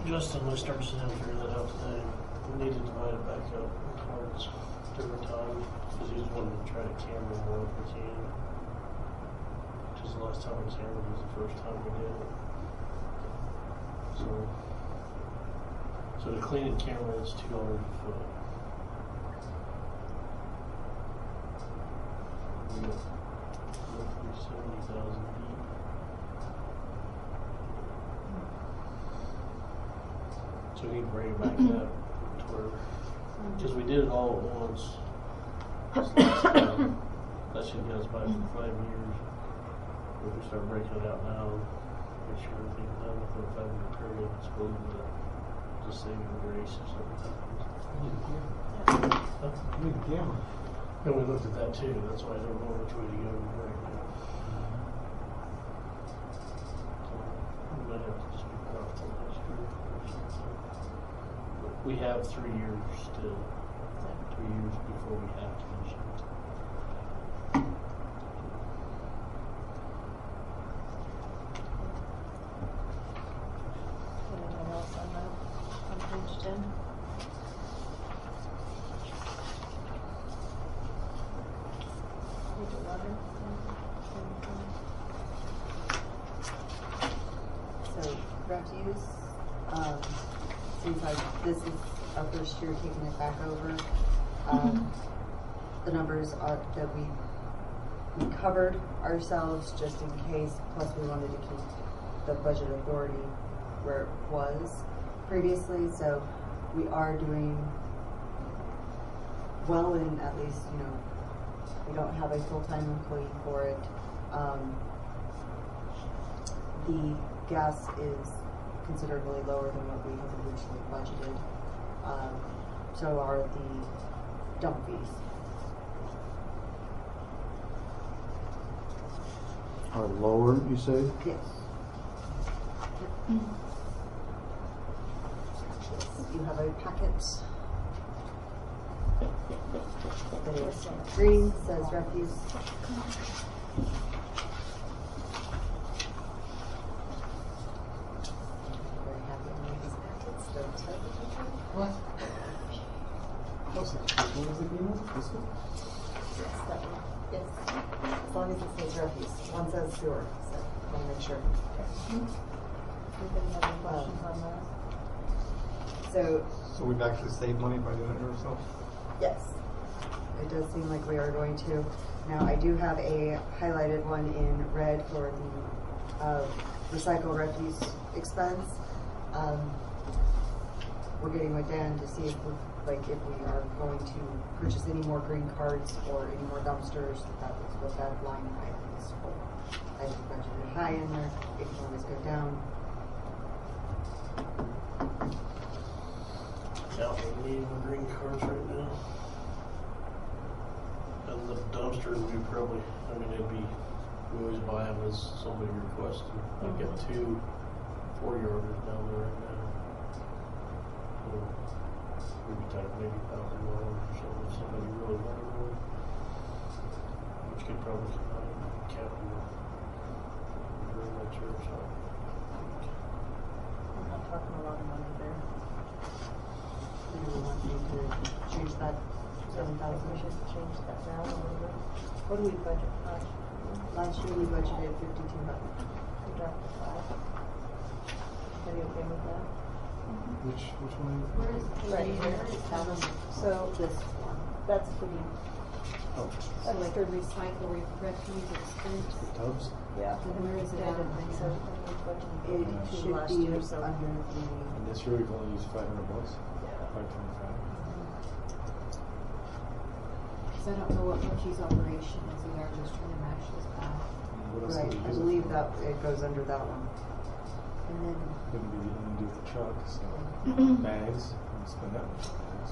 Justin, we start to sit down and figure that out today. We need to divide it back up in parts different time, because he's wanting to try to camera more if we can. Because the last time we cameraed was the first time we did it. So to clean a camera, it's $2 a foot. We got roughly 70,000 feet. So we need to bring it back up to where, because we did it all at once. This last time. That should get us by for 5 years. If we start breaking it out now, make sure everything's done within a 5-year period, it's going to just save you grace if something happens. Huh? Need a camera. And we looked at that too, that's why I don't know which way to go right now. So, we might have to just be put off till next year or something. But we have 3 years still, 3 years before we have to finish it. Anything else on that, on page 10? Page 11? So refuse, seems like this is our first year taking it back over. The numbers are that we we covered ourselves just in case, plus we wanted to keep the budget authority where it was previously, so we are doing well in, at least, you know, we don't have a full-time employee for it. The gas is considerably lower than what we had originally budgeted. So are the dump fees. Are lower, you say? Yes. You have a packet that is green, says refuse. Very happy to make these packets, don't tell me. What? What's it? Which one is the green one? This one? Yes, that one. Yes. As long as it says refuse. One says sewer, so I want to make sure. Anybody have any questions on that? So, So we've actually saved money by doing it ourselves? yes, it does seem like we are going to. Now, I do have a highlighted one in red for the recycle refuse expense. We're getting with Dan to see if we are going to purchase any more green carts or any more dumpsters. That is what that line item is for. I think budgeted high in there. It can always go down. Doubt we need any green cards right now. And the dumpsters, we probably, I mean, we always buy them as somebody requests them. I've got 2 4-yarders down there right now. Maybe type maybe $1,000 or something if somebody really wanted one. Which could probably come out of capital very much or something. We're not talking a lot of money there. Do you want me to change that I think 7,000? we should change that down a little bit. What do we budget last year? Last year we budgeted 5,200. We dropped to 5. Are you okay with that? Which one? Where is Right here. So This one. that's pretty, Oh, So like a recycle refuse expense? tubs? yeah. Where is it I at? didn't think so. We It budgeted 42 should last be year, so. under the, And this year we've only used $500. Yeah. 525. Cause I don't know what refuse operation is, we are just trying to match this back. What else right, do we I use it believe for? that it goes under that one. And then, Wouldn't be anything to do with the truck, so bags, we spend that much on bags.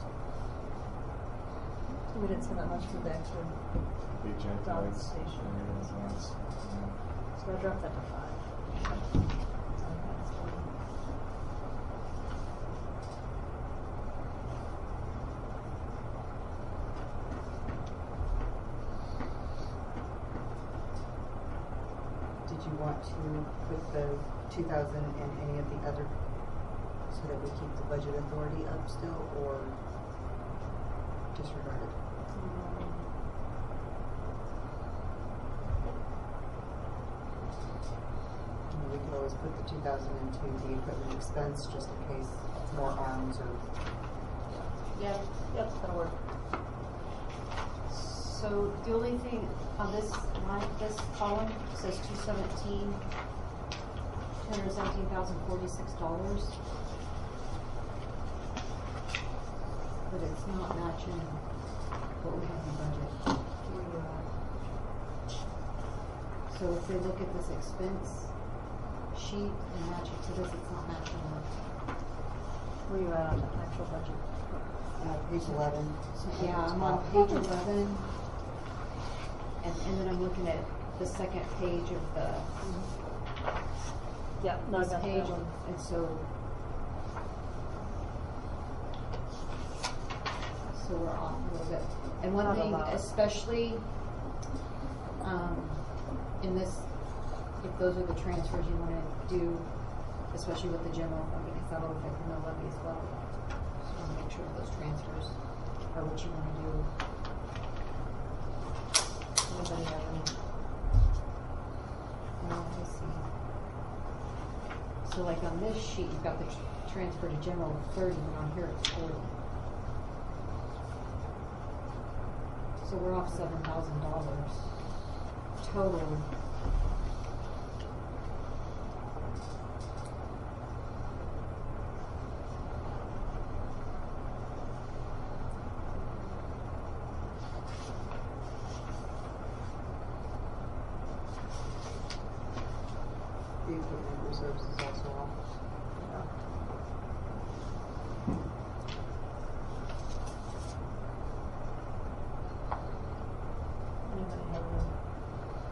We didn't spend that much for the extra, Big giant Dog bags. station. Yeah. so I dropped that to 5. Did you want to put the 2,000 in any of the other, so that we keep the budget authority up still, or disregard it? I mean, we could always put the 2,000 into the equipment expense, just in case more arms or. Yeah, yep, that'll work. So the only thing on this line, this column says 217, $217,046. But it's not matching what we have in budget. So if they look at this expense sheet and match it to this, it's not matching up. Where you at on the actual budget? Page 11. So yeah, I'm on page 11. And then I'm looking at the second page of the Yeah, no, I this got page, that one. and so we're off a little bit. And one Not a thing, lot. especially in this, if those are the transfers you want to do, especially with the general fund, because that'll affect the mill levy as well. Just want to make sure those transfers are what you want to do. Anybody have any? Let's see. So like on this sheet, you've got the transfer to general of 30, but on here it's 40. So we're off $7,000. total. The equipment reserves is also off. Anybody have any?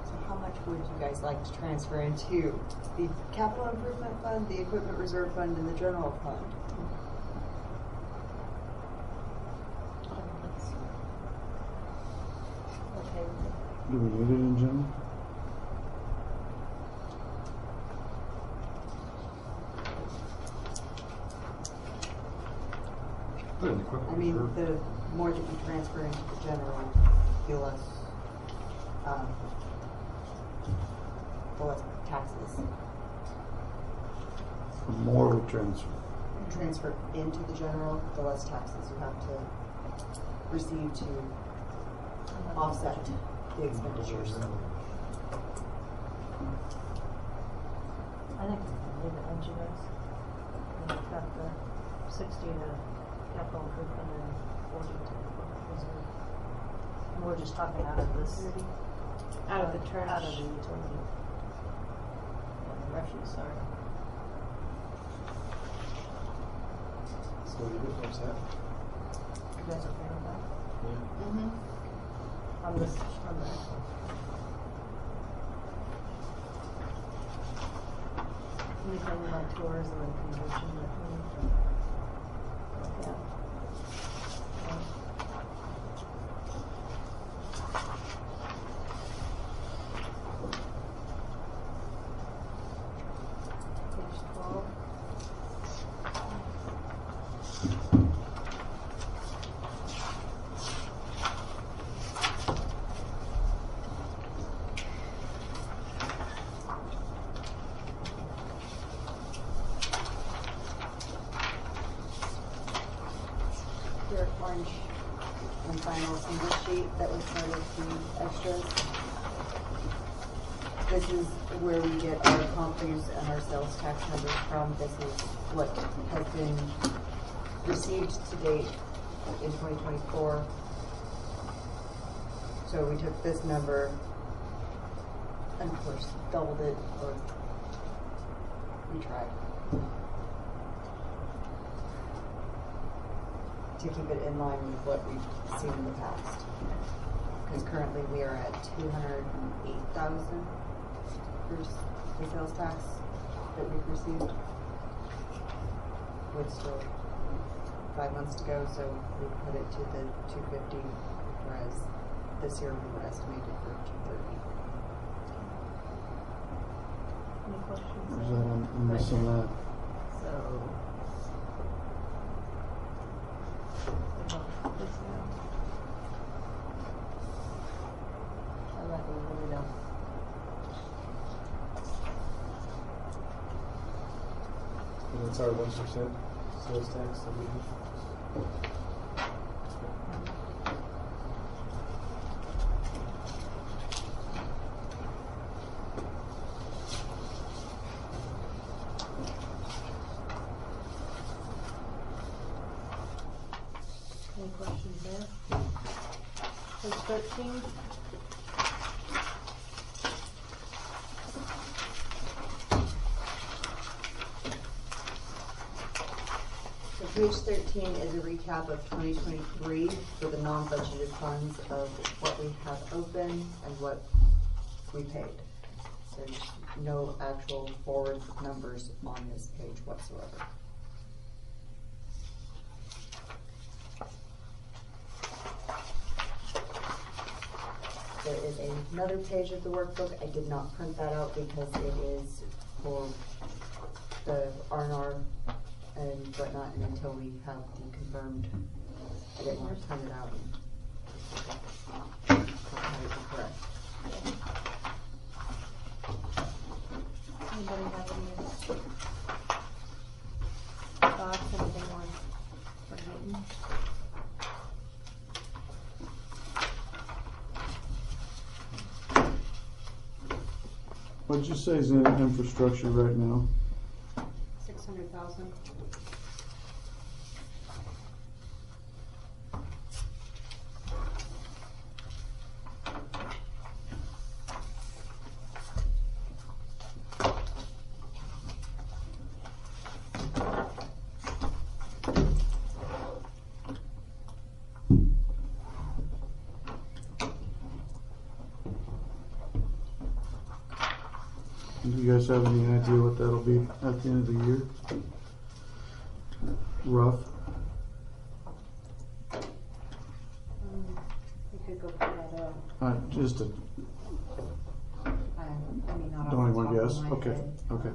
So how much would you guys like to transfer into the capital improvement fund, the equipment reserve fund, and the general fund? Okay, Do we need it in general? Put it in the equipment I mean, reserve. the more that you transfer into the general, the less, the less taxes. The more we transfer. Transfer into the general, the less taxes you have to receive to offset the expenditures. I think we can leave it, don't you guys? We've got the 60 to capital improvement and 40 to equipment reserve. And we're just talking out of this. Out of the trash. Out of the utility. And the refuse, sorry. So leave it, what's that? You guys okay with that? Yeah. Mm-hmm. On this, on the actual. Anything like tourism and convention that we need to look at. Page 12. Your orange and final single sheet that was part of the extras. This is where we get our comp fees and our sales tax numbers from. This is what has been received to date in 2024. So we took this number and of course doubled it, or we tried to keep it in line with what we've seen in the past. Because currently we are at 208,000 for the sales tax that we've received. With still 5 months to go, so we put it to the 250, whereas this year we were estimated for 230. Any questions? Is that, I'm missing that. So. This now. I like we really don't. And that's our 1% sales tax that we have. Any questions there? Page 13. So page 13 is a recap of 2023 for the non-budgeted funds of what we have open and what we paid. So there's no actual forward numbers on this page whatsoever. There is another page of the workbook. I did not print that out because it is for the R&R and whatnot, and until we have them confirmed, I didn't want to print it out and have it be correct. Anybody have any thoughts, anything more forgotten? What'd you say is in infrastructure right now? 600,000. Do you guys have any idea what that'll be at the end of the year? Rough. We could go put that up. Just a, I mean, not off don't the even top of guess. my Okay, head. okay.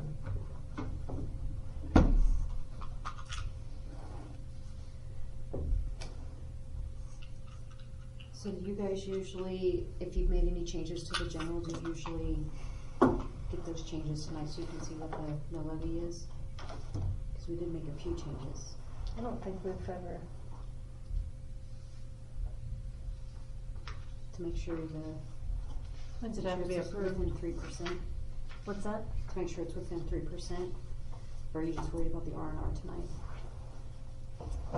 So do you guys usually, if you've made any changes to the general, do you usually get those changes tonight so you can see what the mill levy is? Cause we did make a few changes. I don't think we've ever, To make sure When's it have to be approved? within 3%, what's that? to make sure it's within 3%, or are you just worried about the R&R tonight? I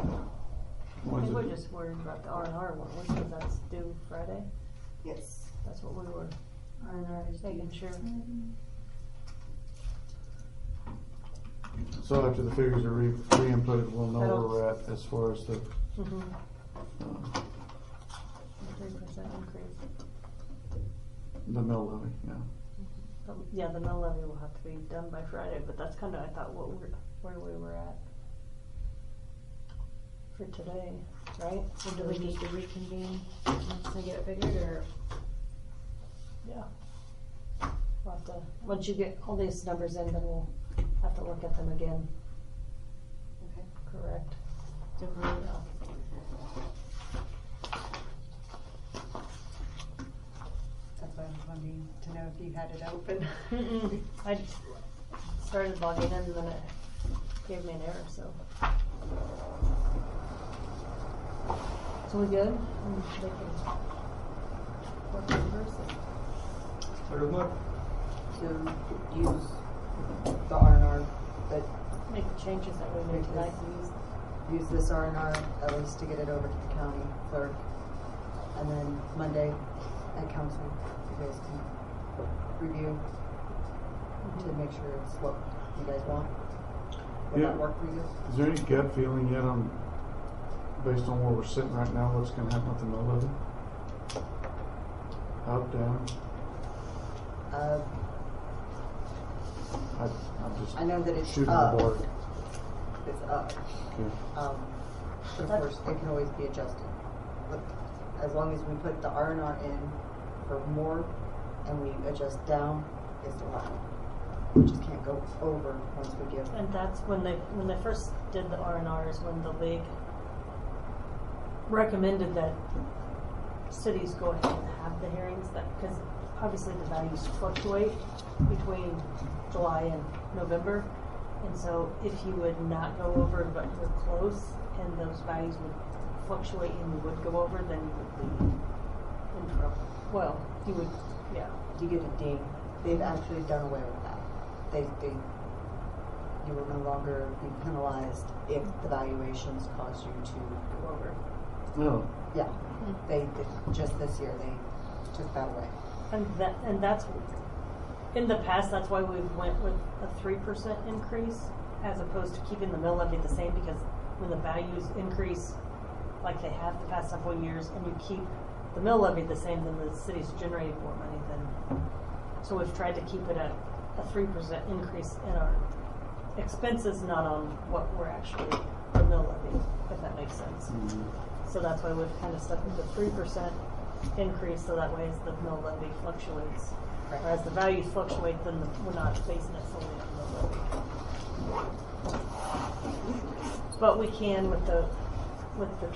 What is think we're it? just worried about the R&R one, because that's due Friday. Yes. That's what we were R&R is making sure. So after the figures are re-inputted, we'll know where we're at as far as the, Mm-hmm. 3% 3% increase. the mill levy, yeah. Yeah, the mill levy will have to be done by Friday, but that's kinda, I thought, where we were at for today, right? So do we need to reconvene once they get it figured, or? Yeah. We'll have to, once you get all these numbers in, then we'll have to look at them again, Okay. correct? That's why I was wanting to know if you had it open. I started logging in and then it gave me an error, so. So we good? They can work numbers and- Clear as mud. To use the R&R, but make the changes that we made tonight. use this R&R at least to get it over to the county clerk. And then Monday at council, you guys can review to make sure it's what you guys want. Would Yeah. that work for you? Is there any gut feeling yet on, based on where we're sitting right now, what's gonna happen with the mill levy? Up, down? I'm just I know that it's shooting the up. dark. It's up. Okay. But of course, it can always be adjusted. But as long as we put the R&R in for more and we adjust down, it's allowed. We just can't go over once we give. And that's when they first did the R&Rs, when the league recommended that cities go ahead and have the hearings, that, because obviously the values fluctuate between July and November. And so if you would not go over but you're close and those values would fluctuate and you would go over, then you would be in trouble. Well, you would, yeah. You get a ding. They've actually done away with that. You will no longer be penalized if the valuations cause you to go over. No. Yeah, they just this year, they took that away. And that's, in the past, that's why we went with a 3% increase as opposed to keeping the mill levy the same, because when the values increase like they have the past several years and you keep the mill levy the same, then the city's generating more money than, so we've tried to keep it at a 3% increase in our expenses, not on what we're actually, the mill levy, if that makes sense. So that's why we've kind of stuck with the 3% increase, so that way as the mill levy fluctuates, or as the values fluctuate, then we're not basing it solely on the levy. But we can, with the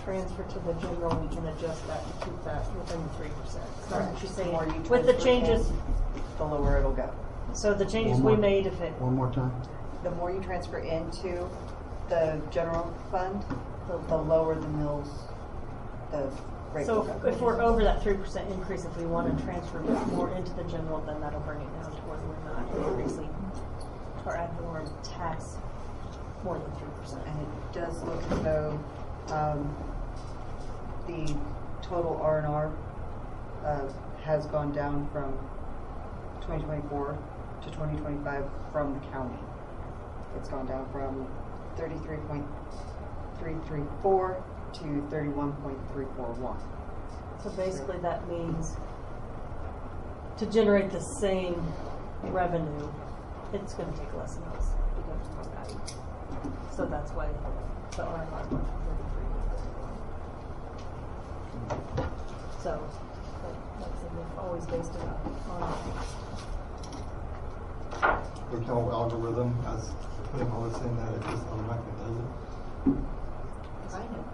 transfer to the general, we can adjust that and keep that within the 3%. Correct. She's saying, The more you with the transfer changes, in, the lower it'll go. so the changes One we more. made, if it, One more time? The more you transfer into the general fund, the lower the mills, the So if we're over that 3% increase, if we want to transfer more into the general, then that'll bring it down to where we're not increasing our ad valorem tax more than 3%. And it does look as though, the total R&R, has gone down from 2024 to 2025 from the county. It's gone down from 33.334 to 31.341. So basically that means to generate the same revenue, it's going to take less and less because of more value. So that's why the R&R went from 33. So, like I said, we've always based it on There's no algorithm as putting all this in that it just automatically does it. Kind of.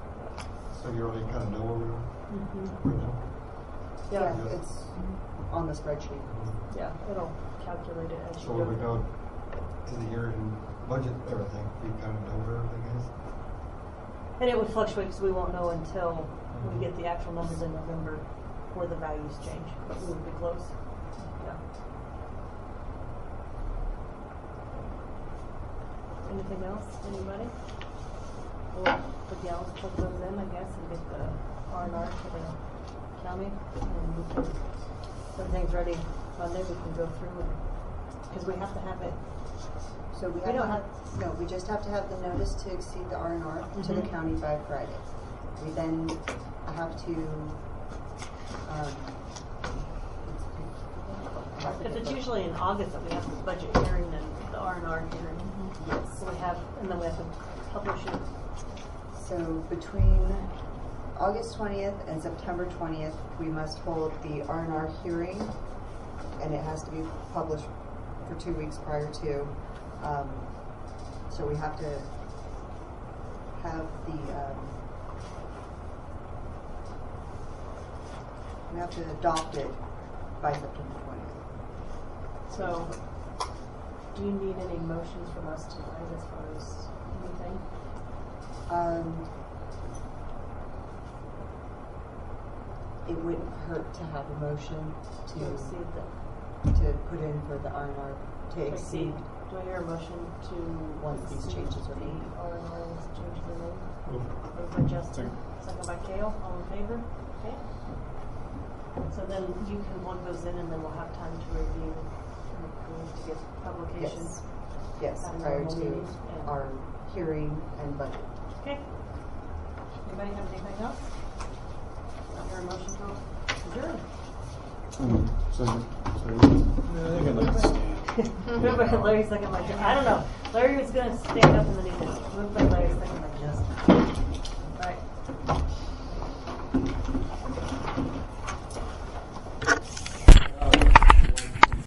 So you already kind of know where we are right now. Yeah, Yeah. It's on the spreadsheet. yeah, it'll calculate it as you So when we go. go to the year and budget everything, we kind of know where everything is. And it would fluctuate because we won't know until we get the actual numbers in November where the values change, but we would be close. Yeah. Anything else? Anybody? We'll put those in, I guess, and get the R&R to the county, and we can, if everything's ready Monday, we can go through it, because we have to have it. So we We have don't to have- no, we just have to have the notice to exceed the R&R to the Mhm. county by Friday. We then have to, Because it's usually in August that we have the budget hearing and the R&R hearing. Yes. So we have, and then we have to publish it. so between August 20th and September 20th, we must hold the R&R hearing, and it has to be published for 2 weeks prior to. So we have to have we have to adopt it by September 20th. So, do you need any motions from us tonight as far as anything? It wouldn't hurt to have a motion To exceed the, to put in for the R&R to exceed. do I hear a motion to? Once these exceed changes are the made. R&R, once the changes are made? Move. Moved by Justin, second by Kale, all in favor? Okay. So then you can plug those in and then we'll have time to review and approve to get publications. Yes, At a prior normal to meeting, yeah. our hearing and budget. Okay. Anybody have anything else? I hear a motion to adjourn. Second. Moved by Larry, second by Justin. I don't know. Larry was gonna stand up and then he didn't. Moved by Larry, second by Justin. All right.